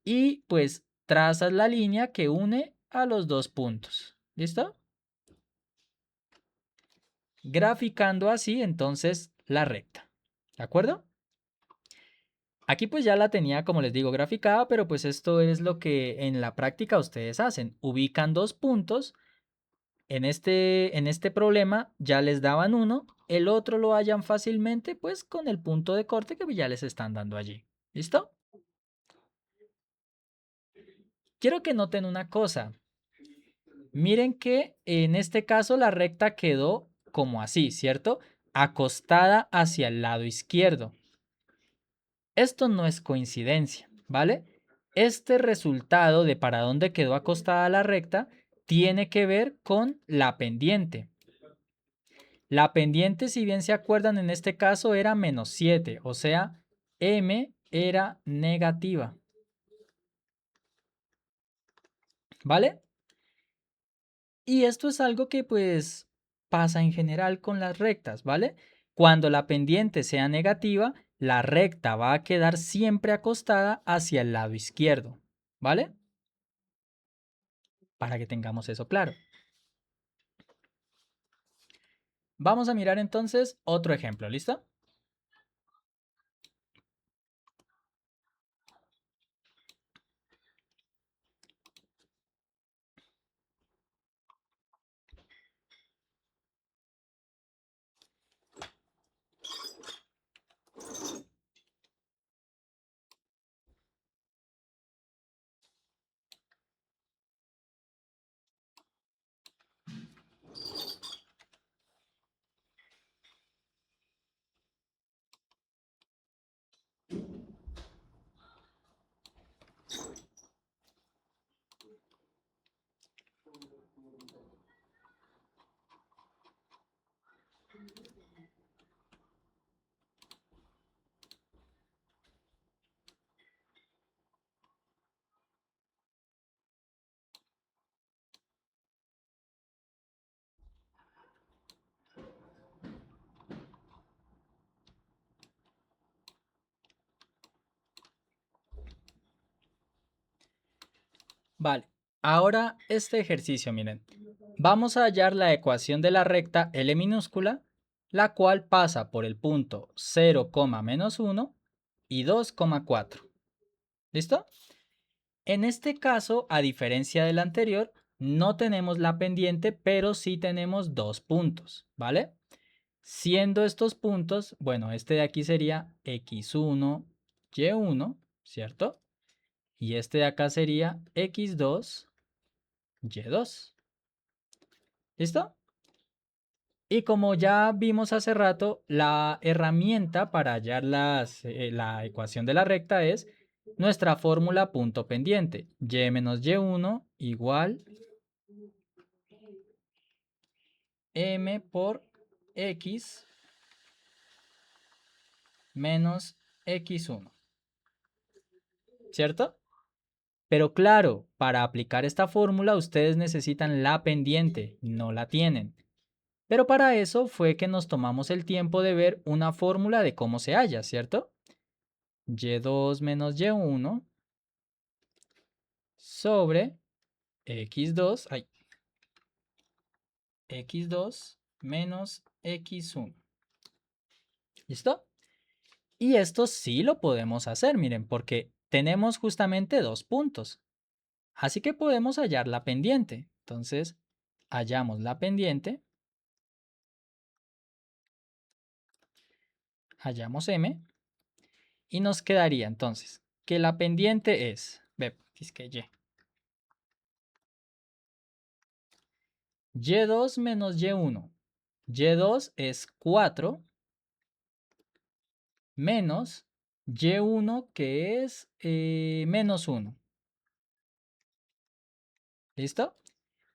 y pues trazas la línea que une a los dos puntos. ¿Listo? Graficando así entonces la recta. ¿De acuerdo? Aquí pues ya la tenía, como les digo, graficada, pero pues esto es lo que en la práctica ustedes hacen. Ubican dos puntos. En este problema ya les daban uno, el otro lo hallan fácilmente pues con el punto de corte que ya les están dando allí. ¿Listo? Quiero que noten una cosa. Miren que en este caso la recta quedó como así, ¿cierto? Acostada hacia el lado izquierdo. Esto no es coincidencia, ¿vale? Este resultado de para dónde quedó acostada la recta tiene que ver con la pendiente. La pendiente, si bien se acuerdan, en este caso era -7, o sea, m era negativa, ¿vale? Y esto es algo que pues pasa en general con las rectas, ¿vale? Cuando la pendiente sea negativa, la recta va a quedar siempre acostada hacia el lado izquierdo, ¿vale? Para que tengamos eso claro. Vamos a mirar entonces otro ejemplo, ¿listo? Vale, ahora este ejercicio, miren. Vamos a hallar la ecuación de la recta L minúscula, la cual pasa por el punto 0, -1 y 2,4. ¿Listo? En este caso, a diferencia del anterior, no tenemos la pendiente, pero sí tenemos dos puntos, ¿vale? Siendo estos puntos, bueno, este de aquí sería x1, y1, ¿cierto? Y este de acá sería x2, y2. ¿Listo? Y como ya vimos hace rato, la herramienta para hallar la ecuación de la recta es nuestra fórmula punto pendiente. Y menos y1 igual m por x menos x1. ¿Cierto? Pero claro, para aplicar esta fórmula ustedes necesitan la pendiente, no la tienen. Pero para eso fue que nos tomamos el tiempo de ver una fórmula de cómo se halla, ¿cierto? Y2 menos y1 sobre x2, x2 menos x1. ¿Listo? Y esto sí lo podemos hacer, miren, porque tenemos justamente dos puntos. Así que podemos hallar la pendiente. Entonces, hallamos la pendiente, hallamos m, y nos quedaría entonces que la pendiente es que y2 menos y1. Y2 es 4 menos y1 que es -1. ¿Listo?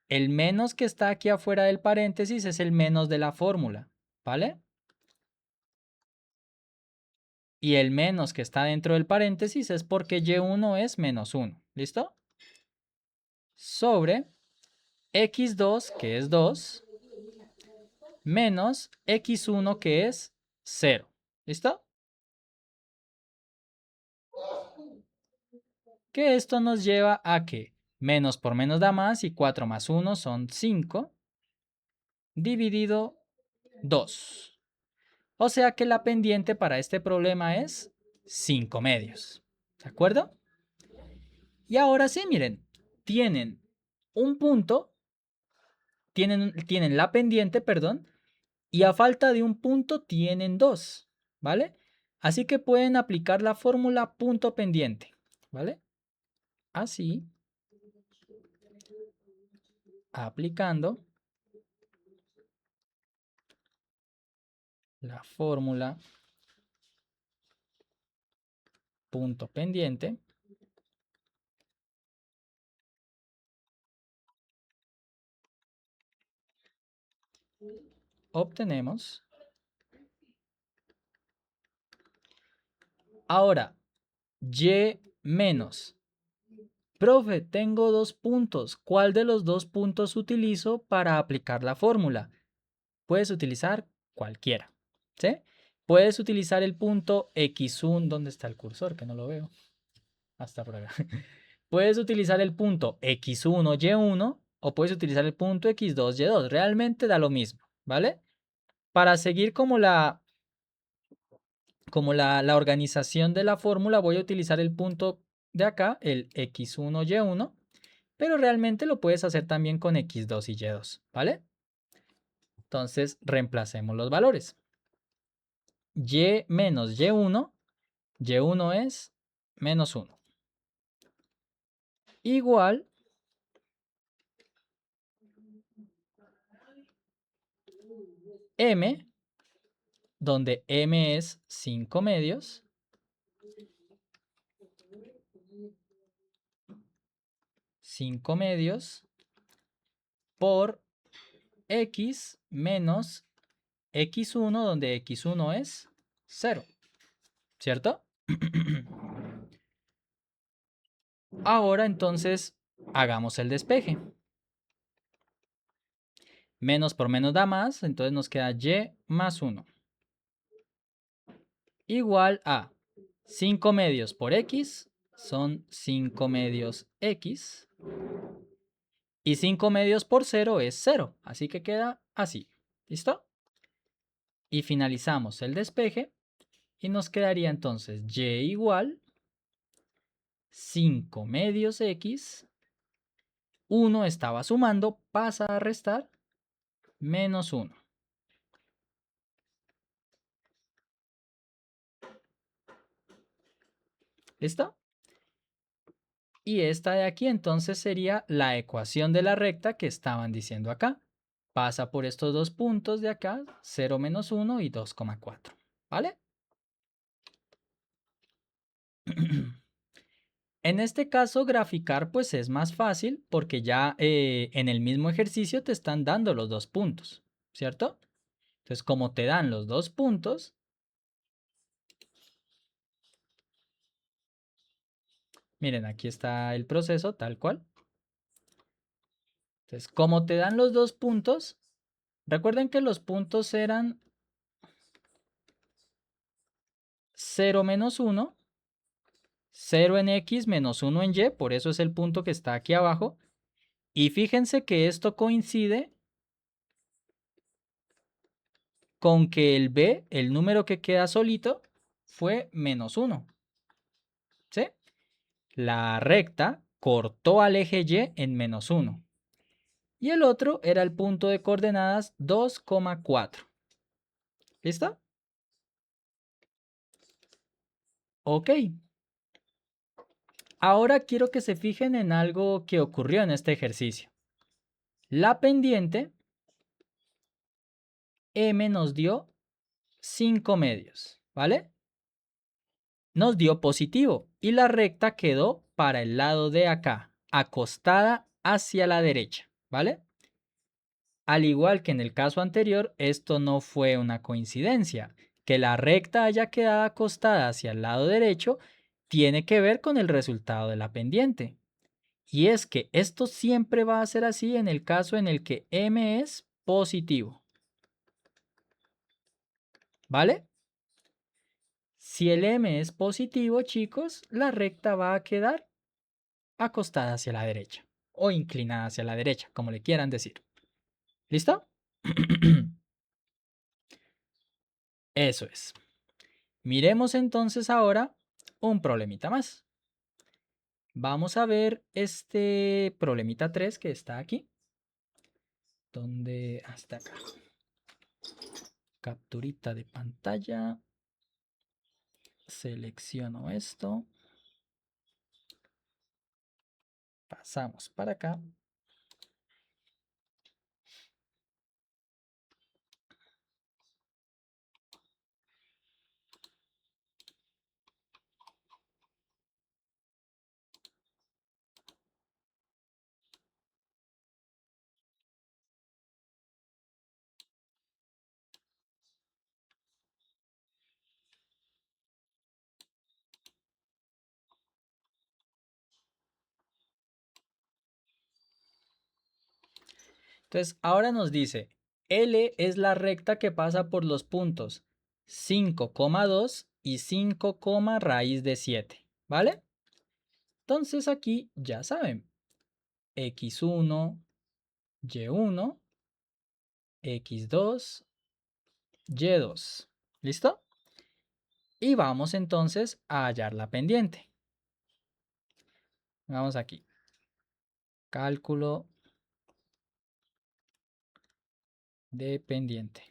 El menos que está aquí afuera del paréntesis es el menos de la fórmula, ¿vale? Y el menos que está dentro del paréntesis es porque y1 es -1. ¿Listo? Sobre x2, que es 2, menos x1, que es 0. ¿Listo? Que esto nos lleva a que menos por menos da más y 4 más 1 son 5 dividido 2. O sea que la pendiente para este problema es 5 medios. ¿De acuerdo? Y ahora sí, miren, tienen un punto, tienen la pendiente, perdón, y a falta de un punto tienen dos, ¿vale? Así que pueden aplicar la fórmula punto pendiente, ¿vale? Así, aplicando la fórmula punto pendiente, obtenemos. Ahora, y menos. Profe, tengo dos puntos. ¿Cuál de los dos puntos utilizo para aplicar la fórmula? Puedes utilizar cualquiera, ¿sí? Puedes utilizar el punto x1, ¿dónde está el cursor? Que no lo veo. Hasta por acá. Puedes utilizar el punto x1, y1 o puedes utilizar el punto x2, y2. Realmente da lo mismo, ¿vale? Para seguir como la organización de la fórmula, voy a utilizar el punto de acá, el x1, y1, pero realmente lo puedes hacer también con x2 y y2, ¿vale? Entonces, reemplacemos los valores. Y menos y1 es menos 1. Igual m, donde m es 5 medios, 5 medios por x menos x1, donde x1 es 0, ¿cierto? Ahora entonces hagamos el despeje. Menos por menos da más, entonces nos queda y más 1. Igual a 5 medios por x son 5 medios x. Y 5 medios por 0 es 0. Así que queda así. ¿Listo? Y finalizamos el despeje. Y nos quedaría entonces y igual 5 medios x. 1 estaba sumando, pasa a restar, menos 1. ¿Listo? Y esta de aquí entonces sería la ecuación de la recta que estaban diciendo acá. Pasa por estos dos puntos de acá, 0 menos 1 y 2,4. ¿Vale? En este caso, graficar pues es más fácil porque ya en el mismo ejercicio te están dando los dos puntos, ¿cierto? Entonces, como te dan los dos puntos, miren, aquí está el proceso tal cual. Entonces, como te dan los dos puntos, recuerden que los puntos eran 0 menos 1, 0 en x menos 1 en y, por eso es el punto que está aquí abajo. Y fíjense que esto coincide con que el b, el número que queda solito, fue menos 1. ¿Sí? La recta cortó al eje y en menos 1. Y el otro era el punto de coordenadas 2,4. ¿Listo? Ok. Ahora quiero que se fijen en algo que ocurrió en este ejercicio. La pendiente m nos dio 5 medios, ¿vale? Nos dio positivo y la recta quedó para el lado de acá, acostada hacia la derecha, ¿vale? Al igual que en el caso anterior, esto no fue una coincidencia. Que la recta haya quedado acostada hacia el lado derecho tiene que ver con el resultado de la pendiente. Y es que esto siempre va a ser así en el caso en el que m es positivo. ¿Vale? Si el m es positivo, chicos, la recta va a quedar acostada hacia la derecha o inclinada hacia la derecha, como le quieran decir. ¿Listo? Eso es. Miremos entonces ahora un problemita más. Vamos a ver este problemita 3 que está aquí. ¿Dónde? Hasta acá. Capturita de pantalla. Selecciono esto. Pasamos para acá. Entonces, ahora nos dice, L es la recta que pasa por los puntos 5,2 y 5, raíz de 7, ¿vale? Entonces aquí ya saben, x1, y1, x2, y2. ¿Listo? Y vamos entonces a hallar la pendiente. Vamos aquí. Cálculo de pendiente.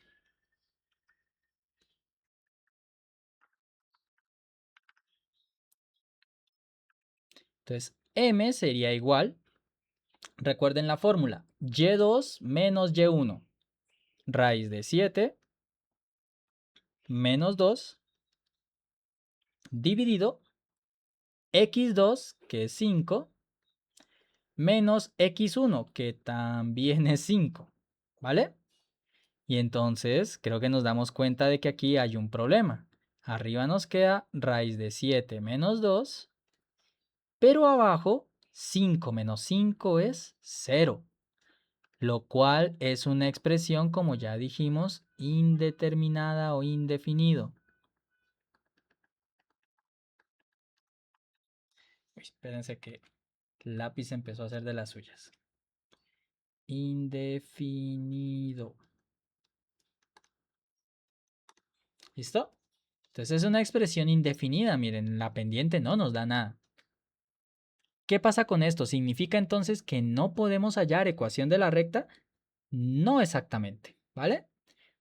Entonces, m sería igual, recuerden la fórmula, y2 menos y1, raíz de 7 menos 2 dividido x2, que es 5, menos x1, que también es 5, ¿vale? Y entonces creo que nos damos cuenta de que aquí hay un problema. Arriba nos queda raíz de 7 menos 2, pero abajo 5 menos 5 es 0, lo cual es una expresión, como ya dijimos, indeterminada o indefinido. Uy, espérense que el lápiz empezó a hacer de las suyas. Indefinido. ¿Listo? Entonces es una expresión indefinida. Miren, la pendiente no nos da nada. ¿Qué pasa con esto? ¿Significa entonces que no podemos hallar ecuación de la recta? No exactamente, ¿vale?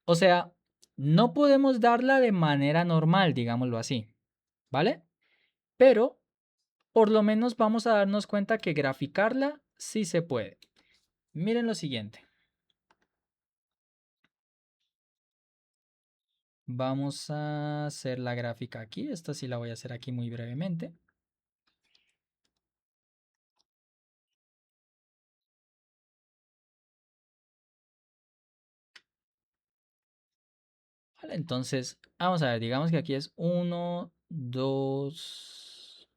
O sea, no podemos darla de manera normal, digámoslo así, ¿vale? Pero por lo menos vamos a darnos cuenta que graficarla sí se puede. Miren lo siguiente. Vamos a hacer la gráfica aquí. Esta sí la voy a hacer aquí muy brevemente. Vale, entonces, vamos a ver, digamos que aquí es 1, 2,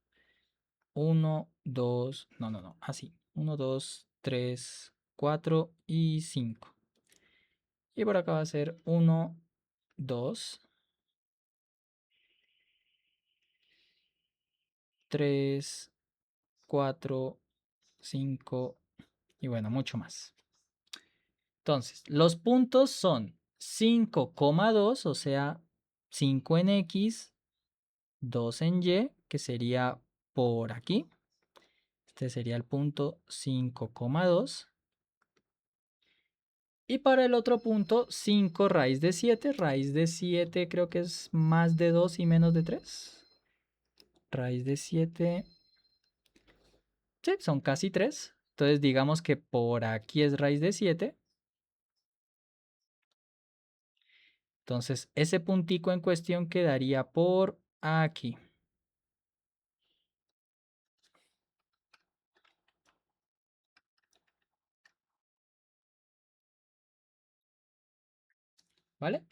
1, 2, no, así. 1, 2, 3, 4 y 5. Y por acá va a ser 1, 2, 3, 4, 5 y bueno, mucho más. Entonces, los puntos son 5,2, o sea, 5 en X, 2 en Y, que sería por aquí. Este sería el punto 5,2. Y para el otro punto, 5 raíz de 7. Raíz de 7 creo que es más de 2 y menos de 3. Raíz de 7. Sí, son casi 3. Entonces digamos que por aquí es raíz de 7. Entonces ese puntico en cuestión quedaría por aquí. ¿Vale?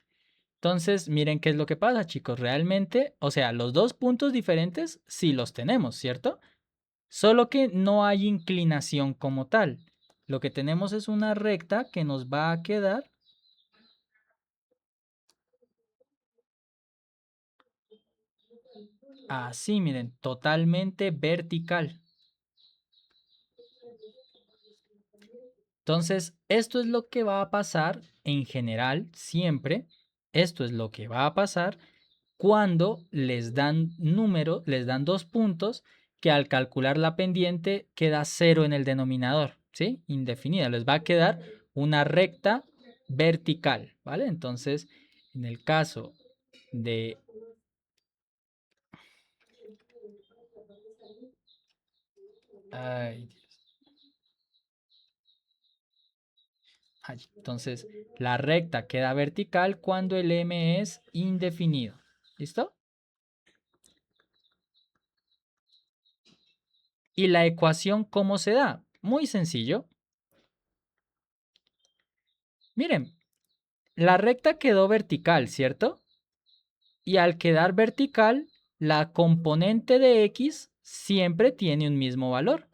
Entonces, miren qué es lo que pasa, chicos. Realmente, o sea, los dos puntos diferentes sí los tenemos, ¿cierto? Solo que no hay inclinación como tal. Lo que tenemos es una recta que nos va a quedar así, miren, totalmente vertical. Entonces, esto es lo que va a pasar en general siempre Esto es lo que va a pasar cuando les dan número, les dan 2 puntos que al calcular la pendiente queda 0 en el denominador, ¿sí? Indefinida, les va a quedar una recta vertical, ¿vale? Entonces, en el caso de... Ay, entonces, la recta queda vertical cuando el m es indefinido. ¿Listo? ¿Y la ecuación cómo se da? Muy sencillo. Miren, la recta quedó vertical, ¿cierto? Y al quedar vertical, la componente de x siempre tiene un mismo valor.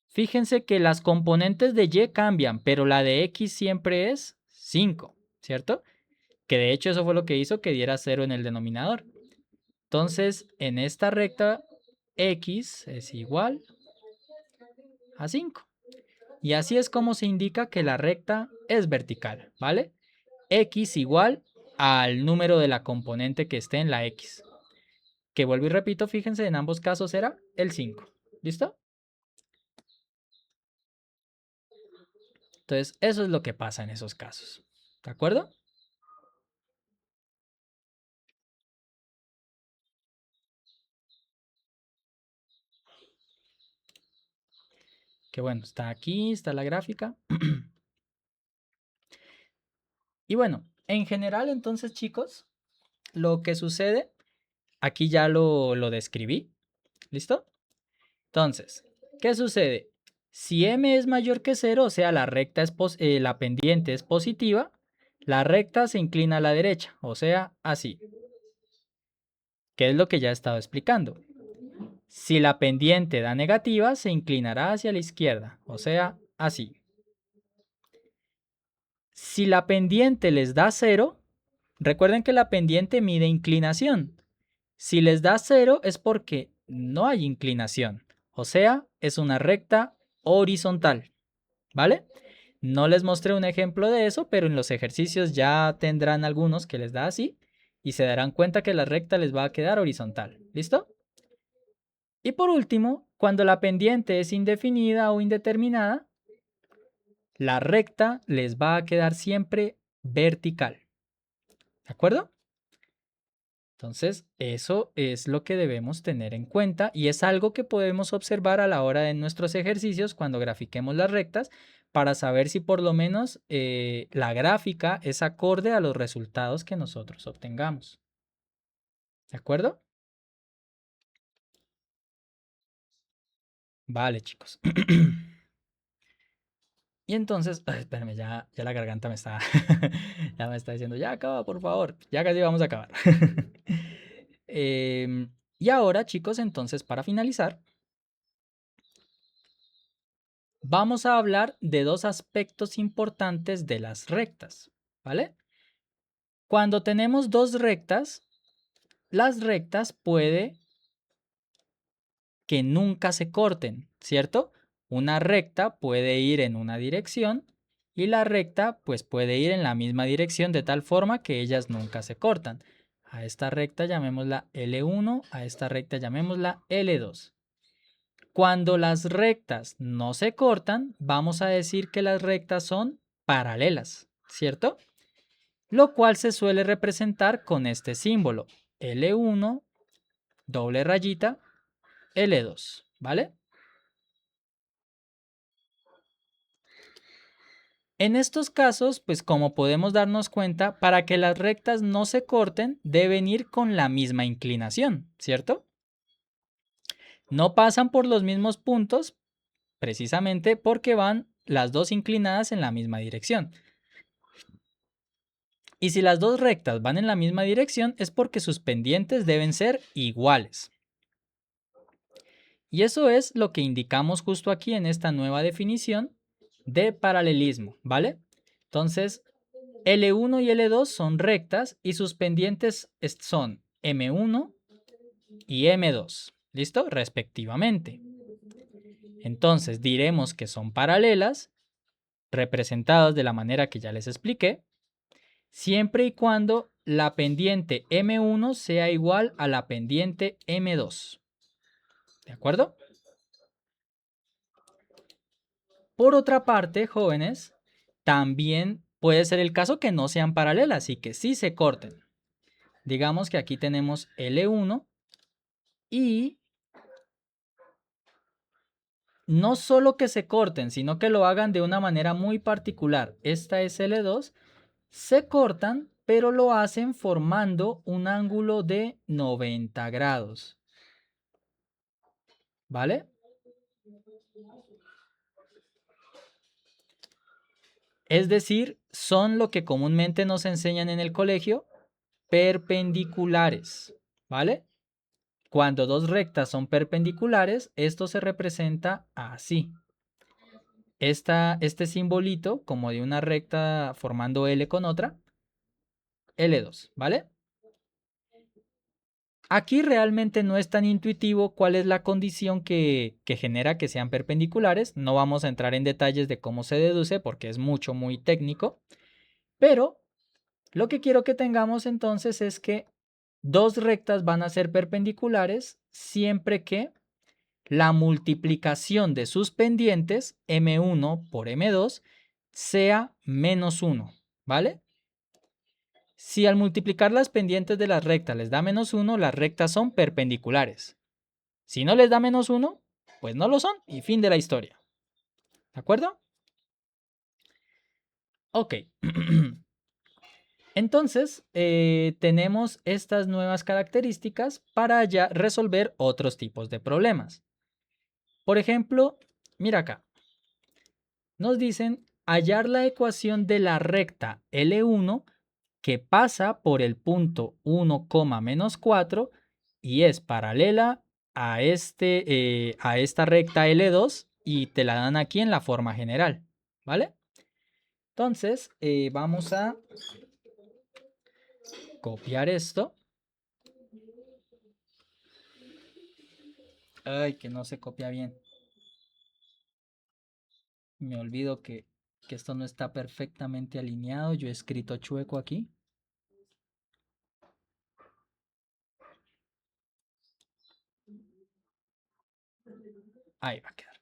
Fíjense que las componentes de y cambian, pero la de x siempre es 5, ¿cierto? Que de hecho eso fue lo que hizo que diera 0 en el denominador. Entonces, en esta recta, x es igual a 5. Y así es como se indica que la recta es vertical, ¿vale? X igual al número de la componente que esté en la X. Que vuelvo y repito, fíjense, en ambos casos era el 5. ¿Listo? Entonces, eso es lo que pasa en esos casos. ¿De acuerdo? Que bueno, está aquí, está la gráfica. Y bueno, en general, entonces, chicos, lo que sucede, aquí ya lo describí. ¿Listo? Entonces, ¿qué sucede? Si m es mayor que 0, o sea, la pendiente es positiva, la recta se inclina a la derecha, o sea, así, que es lo que ya he estado explicando. Si la pendiente da negativa, se inclinará hacia la izquierda, o sea, así. Si la pendiente les da 0, recuerden que la pendiente mide inclinación. Si les da 0 es porque no hay inclinación, o sea, es una recta horizontal, ¿vale? No les mostré un ejemplo de eso, pero en los ejercicios ya tendrán algunos que les da así y se darán cuenta que la recta les va a quedar horizontal. ¿Listo? Y por último, cuando la pendiente es indefinida o indeterminada, la recta les va a quedar siempre vertical. ¿De acuerdo? Entonces, eso es lo que debemos tener en cuenta y es algo que podemos observar a la hora de nuestros ejercicios cuando grafiquemos las rectas para saber si por lo menos la gráfica es acorde a los resultados que nosotros obtengamos. ¿De acuerdo? Vale, chicos. Y entonces, ay, espérame, ya la garganta me está, ya me está diciendo, ya acaba, por favor, ya casi vamos a acabar. Y ahora, chicos, entonces, para finalizar, vamos a hablar de dos aspectos importantes de las rectas, ¿vale? Cuando tenemos dos rectas, las rectas puede que nunca se corten, ¿cierto? Una recta puede ir en una dirección y la recta pues puede ir en la misma dirección de tal forma que ellas nunca se cortan. A esta recta llamémosla L1, a esta recta llamémosla L2. Cuando las rectas no se cortan, vamos a decir que las rectas son paralelas, ¿cierto? Lo cual se suele representar con este símbolo, L1, doble rayita, L2, ¿vale? En estos casos, pues como podemos darnos cuenta, para que las rectas no se corten, deben ir con la misma inclinación, ¿cierto? No pasan por los mismos puntos, precisamente porque van las dos inclinadas en la misma dirección. Y si las dos rectas van en la misma dirección es porque sus pendientes deben ser iguales. Y eso es lo que indicamos justo aquí en esta nueva definición de paralelismo, ¿vale? Entonces, L1 y L2 son rectas y sus pendientes son M1 y M2, ¿listo? Respectivamente. Entonces diremos que son paralelas representados de la manera que ya les expliqué, siempre y cuando la pendiente M1 sea igual a la pendiente M2. ¿De acuerdo? Por otra parte, jóvenes, también puede ser el caso que no sean paralelas y que sí se corten. Digamos que aquí tenemos L1 y no solo que se corten, sino que lo hagan de una manera muy particular. Esta es L2, se cortan, pero lo hacen formando un ángulo de 90 grados. ¿Vale? Es decir, son lo que comúnmente nos enseñan en el colegio, perpendiculares. ¿Vale? Cuando dos rectas son perpendiculares, esto se representa así. Este simbolito, como de una recta formando L con otra, L2, ¿vale? Aquí realmente no es tan intuitivo cuál es la condición que genera que sean perpendiculares. No vamos a entrar en detalles de cómo se deduce porque es muy técnico. Pero lo que quiero que tengamos entonces es que dos rectas van a ser perpendiculares siempre que la multiplicación de sus pendientes, M1 por M2, sea menos 1, ¿vale? Si al multiplicar las pendientes de las rectas les da menos 1, las rectas son perpendiculares. Si no les da menos 1, pues no lo son y fin de la historia. ¿De acuerdo? Ok. Entonces, tenemos estas nuevas características para ya resolver otros tipos de problemas. Por ejemplo, mira acá. Nos dicen hallar la ecuación de la recta L1 que pasa por el punto 1, menos 4 y es paralela a esta recta L2 y te la dan aquí en la forma general, ¿vale? Entonces, vamos a copiar esto. Ay, que no se copia bien. Me olvido que esto no está perfectamente alineado. Yo he escrito chueco aquí. Ahí va a quedar.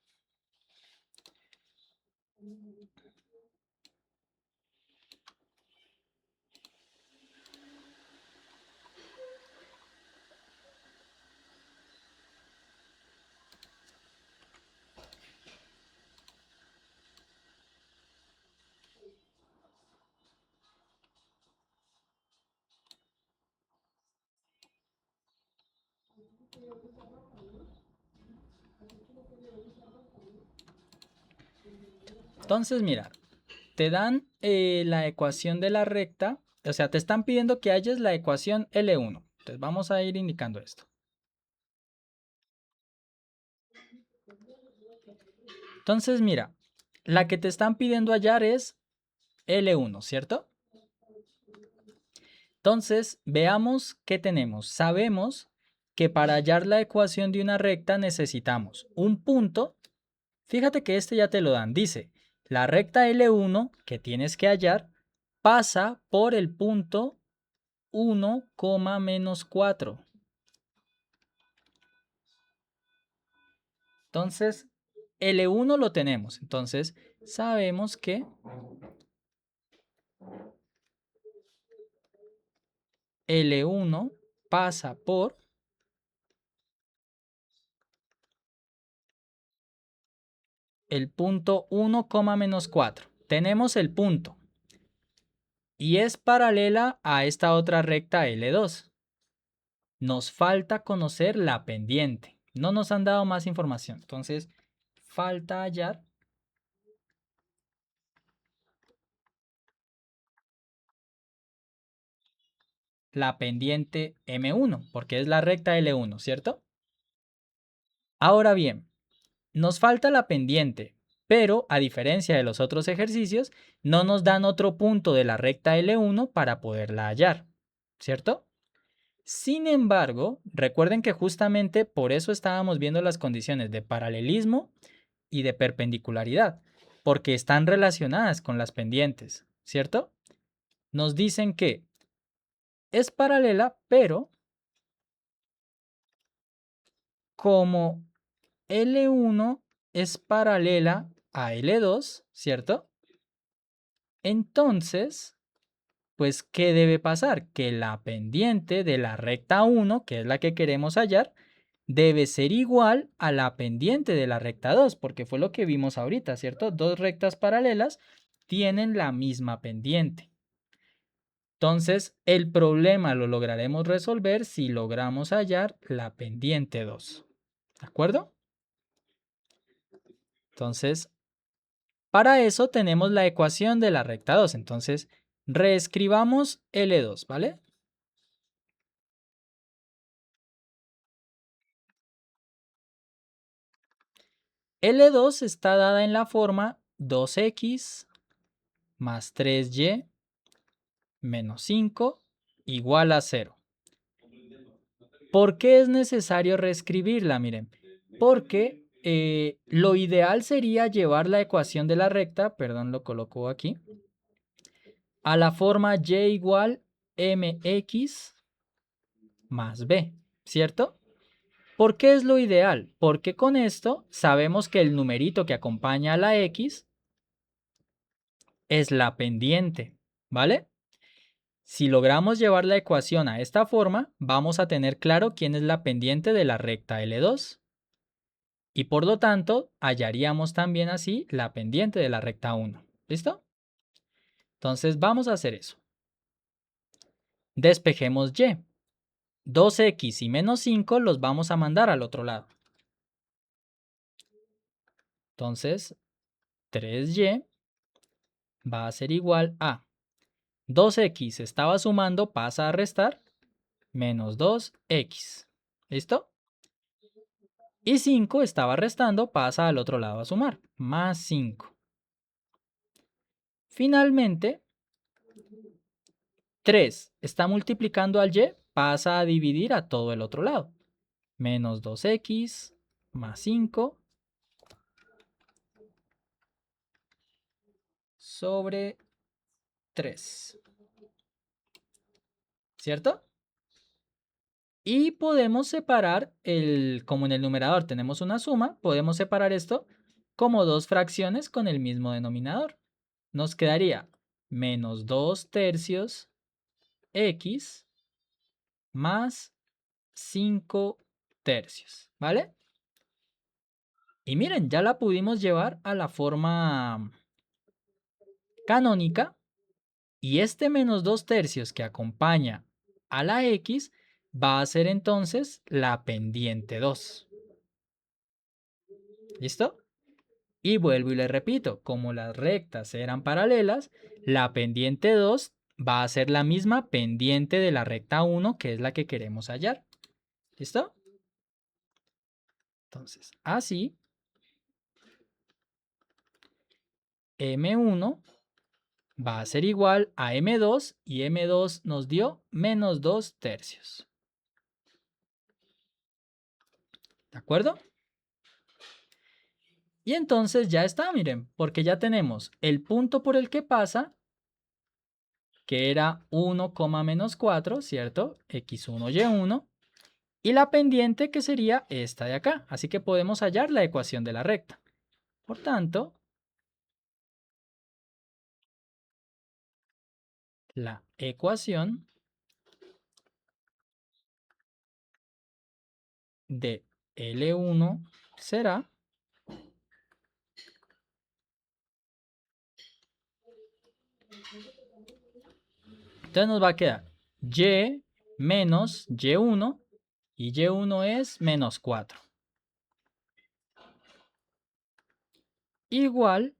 Entonces, mira, te dan la ecuación de la recta, o sea, te están pidiendo que halles la ecuación L1. Entonces vamos a ir indicando esto. Entonces, mira, la que te están pidiendo hallar es L1, ¿cierto? Entonces, veamos qué tenemos. Sabemos que para hallar la ecuación de una recta necesitamos un punto. Fíjate que este ya te lo dan. Dice, la recta L1 que tienes que hallar pasa por el punto 1, menos 4. Entonces, L1 lo tenemos. Entonces, sabemos que L1 pasa por el punto 1, menos 4. Tenemos el punto y es paralela a esta otra recta L2. Nos falta conocer la pendiente. No nos han dado más información. Entonces, falta hallar la pendiente M1, porque es la recta L1, ¿cierto? Ahora bien, nos falta la pendiente, pero a diferencia de los otros ejercicios, no nos dan otro punto de la recta L1 para poderla hallar, ¿cierto? Sin embargo, recuerden que justamente por eso estábamos viendo las condiciones de paralelismo y de perpendicularidad. porque están relacionadas con las pendientes, ¿cierto? Nos dicen que es paralela, pero como L1 es paralela a L2, ¿cierto? Entonces, pues, ¿qué debe pasar? Que la pendiente de la recta 1, que es la que queremos hallar, debe ser igual a la pendiente de la recta 2, porque fue lo que vimos ahorita, ¿cierto? Dos rectas paralelas tienen la misma pendiente. Entonces, el problema lo lograremos resolver si logramos hallar la pendiente 2. ¿De acuerdo? Entonces, para eso tenemos la ecuación de la recta 2. Entonces, reescribamos L2, ¿vale? L2 está dada en la forma 2x más 3y menos 5 igual a 0. ¿Por qué es necesario reescribirla? Miren, porque lo ideal sería llevar la ecuación de la recta, perdón, lo coloco aquí, a la forma y igual mx más b, ¿cierto? ¿Por qué es lo ideal? Porque con esto sabemos que el numerito que acompaña a la x es la pendiente, ¿vale? Si logramos llevar la ecuación a esta forma, vamos a tener claro quién es la pendiente de la recta L2. Y por lo tanto, hallaríamos también así la pendiente de la recta 1. ¿Listo? Entonces vamos a hacer eso. Despejemos y. 2x y menos 5 los vamos a mandar al otro lado. Entonces, 3y va a ser igual a 2x estaba sumando, pasa a restar, menos 2x. ¿Listo? Y 5 estaba restando, pasa al otro lado a sumar, más 5. Finalmente, 3 está multiplicando al y, pasa a dividir a todo el otro lado. Menos 2x más 5 sobre 3. ¿Cierto? Y podemos separar, como en el numerador tenemos una suma, podemos separar esto como dos fracciones con el mismo denominador. Nos quedaría menos 2 tercios x más 5 tercios, ¿vale? Y miren, ya la pudimos llevar a la forma canónica y este menos 2 tercios que acompaña a la x va a ser entonces la pendiente 2. ¿Listo? Y vuelvo y le repito, como las rectas eran paralelas, la pendiente 2 va a ser la misma pendiente de la recta 1, que es la que queremos hallar. ¿Listo? Entonces, así, M1 va a ser igual a M2 y M2 nos dio menos 2 tercios. ¿De acuerdo? Y entonces ya está, miren, porque ya tenemos el punto por el que pasa, que era 1, menos 4, ¿cierto? X1, Y1. Y la pendiente que sería esta de acá. Así que podemos hallar la ecuación de la recta. Por tanto, la ecuación de L1 será, entonces nos va a quedar y menos y1 y y1 es menos 4. Igual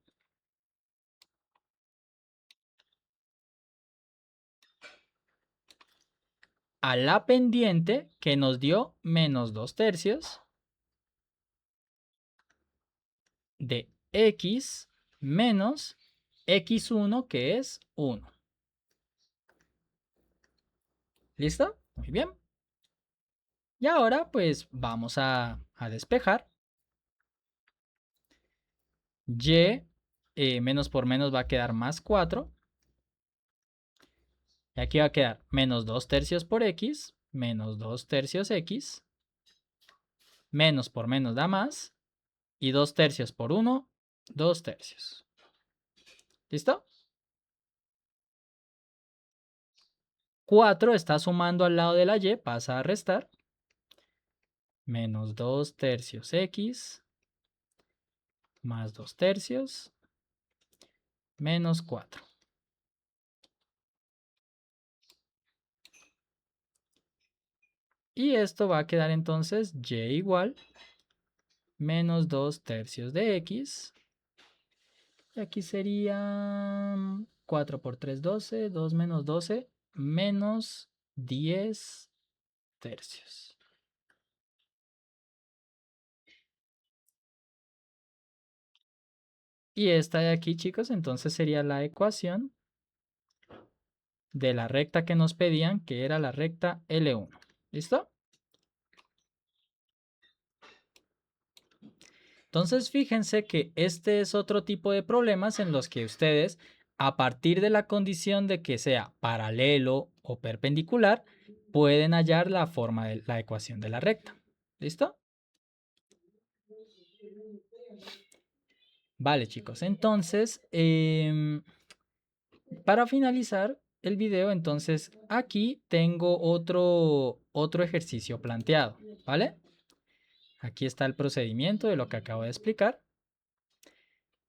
a la pendiente que nos dio menos 2 tercios de x menos x1 que es 1. ¿Listo? Muy bien. Y ahora pues vamos a despejar. Y menos por menos va a quedar más 4. Y aquí va a quedar menos 2 tercios por x, menos 2 tercios x, menos por menos da más, y 2 tercios por 1, 2 tercios. ¿Listo? 4 está sumando al lado de la y, pasa a restar. Menos 2 tercios x, más 2 tercios, menos 4. Y esto va a quedar entonces y igual menos 2 tercios de x. Y aquí sería 4 por 3, 12, 2 menos 12, menos 10 tercios. Y esta de aquí, chicos, entonces sería la ecuación de la recta que nos pedían, que era la recta L1. ¿Listo? Entonces, fíjense que este es otro tipo de problemas en los que ustedes, a partir de la condición de que sea paralelo o perpendicular, pueden hallar la forma de la ecuación de la recta. ¿Listo? Vale, chicos. Entonces, para finalizar el video, entonces aquí tengo otro ejercicio planteado, ¿vale? Aquí está el procedimiento de lo que acabo de explicar.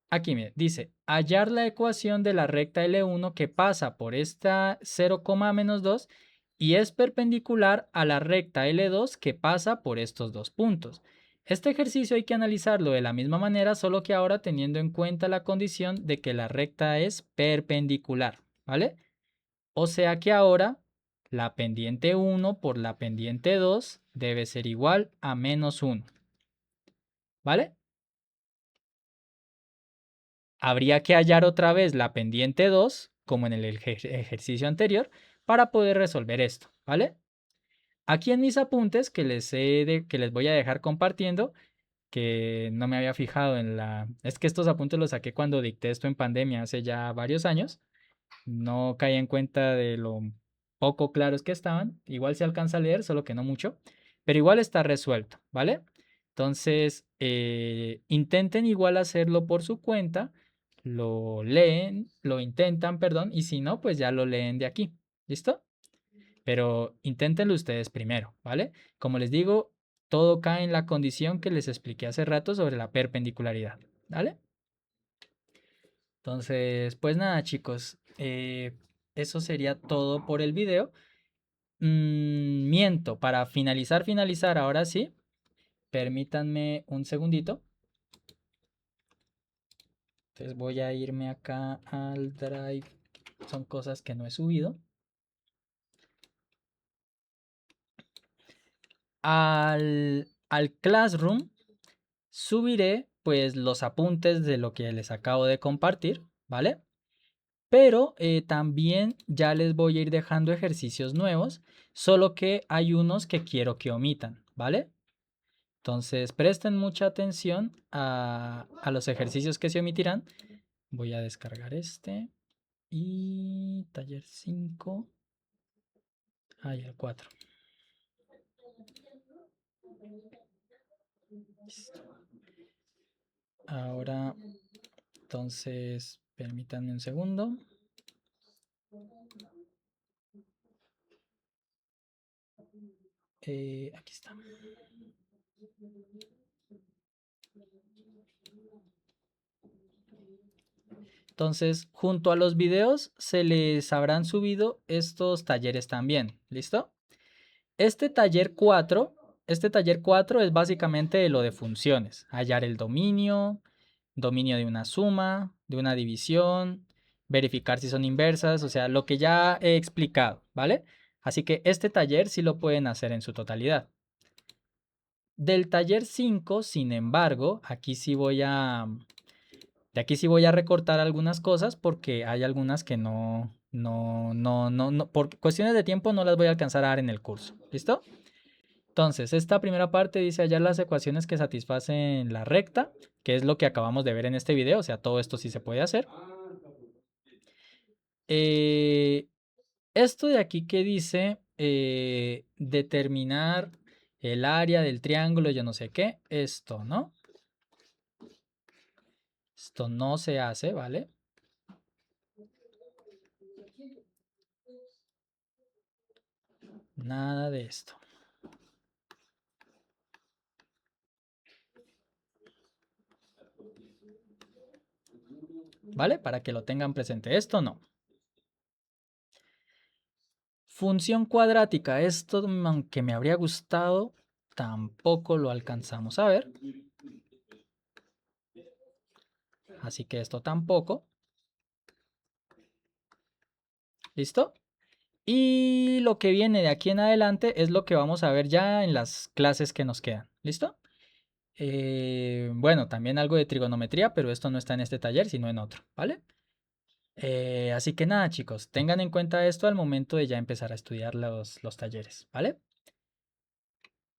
Aquí me dice, hallar la ecuación de la recta L1 que pasa por esta 0, menos 2 y es perpendicular a la recta L2 que pasa por estos dos puntos. Este ejercicio hay que analizarlo de la misma manera, solo que ahora teniendo en cuenta la condición de que la recta es perpendicular, ¿vale? O sea que ahora la pendiente 1 por la pendiente 2 debe ser igual a menos 1, ¿vale? Habría que hallar otra vez la pendiente 2, como en el ejercicio anterior, para poder resolver esto, ¿vale? Aquí en mis apuntes que les voy a dejar compartiendo, que no me había fijado en la... Es que estos apuntes los saqué cuando dicté esto en pandemia hace ya varios años. No caí en cuenta de lo poco claros que estaban. Igual se alcanza a leer, solo que no mucho. Pero igual está resuelto, ¿vale? Entonces, intenten igual hacerlo por su cuenta. Lo leen, lo intentan, perdón. Y si no, pues ya lo leen de aquí. ¿Listo? Pero inténtenlo ustedes primero, ¿vale? Como les digo, todo cae en la condición que les expliqué hace rato sobre la perpendicularidad, ¿vale? Entonces, pues nada, chicos, eso sería todo por el video. Miento, para finalizar, ahora sí, permítanme un segundito. Entonces voy a irme acá al Drive. Son cosas que no he subido. Al Classroom subiré pues los apuntes de lo que les acabo de compartir, ¿vale? Pero también ya les voy a ir dejando ejercicios nuevos, solo que hay unos que quiero que omitan, ¿vale? Entonces presten mucha atención a los ejercicios que se omitirán. Voy a descargar este y taller 5. Ahí el 4. Listo. Ahora, entonces, permítanme un segundo. Aquí está. Entonces, junto a los videos se les habrán subido estos talleres también. ¿Listo? Este taller 4, este taller 4 es básicamente lo de funciones. Hallar el dominio, dominio de una suma, de una división, verificar si son inversas, o sea, lo que ya he explicado, ¿vale? Así que este taller sí lo pueden hacer en su totalidad. Del taller 5, sin embargo, de aquí sí voy a recortar algunas cosas porque hay algunas que por cuestiones de tiempo no las voy a alcanzar a dar en el curso. ¿Listo? Entonces, esta primera parte dice hallar las ecuaciones que satisfacen la recta, que es lo que acabamos de ver en este video, o sea, todo esto sí se puede hacer. Eh, Esto de aquí que dice determinar el área del triángulo, yo no sé qué, esto, ¿no? Esto no se hace, ¿vale? Nada de esto. ¿Vale? Para que lo tengan presente. Esto no. Función cuadrática. Esto, aunque me habría gustado, tampoco lo alcanzamos a ver. Así que esto tampoco. ¿Listo? Y lo que viene de aquí en adelante es lo que vamos a ver ya en las clases que nos quedan. ¿Listo? Bueno, también algo de trigonometría, pero esto no está en este taller, sino en otro, ¿vale? Así que nada, chicos, tengan en cuenta esto al momento de ya empezar a estudiar los talleres, ¿vale?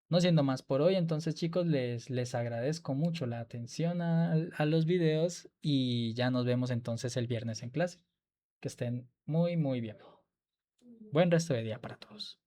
No siendo más por hoy, entonces chicos, les agradezco mucho la atención a los videos y ya nos vemos entonces el viernes en clase. Que estén muy, muy bien. Buen resto de día para todos.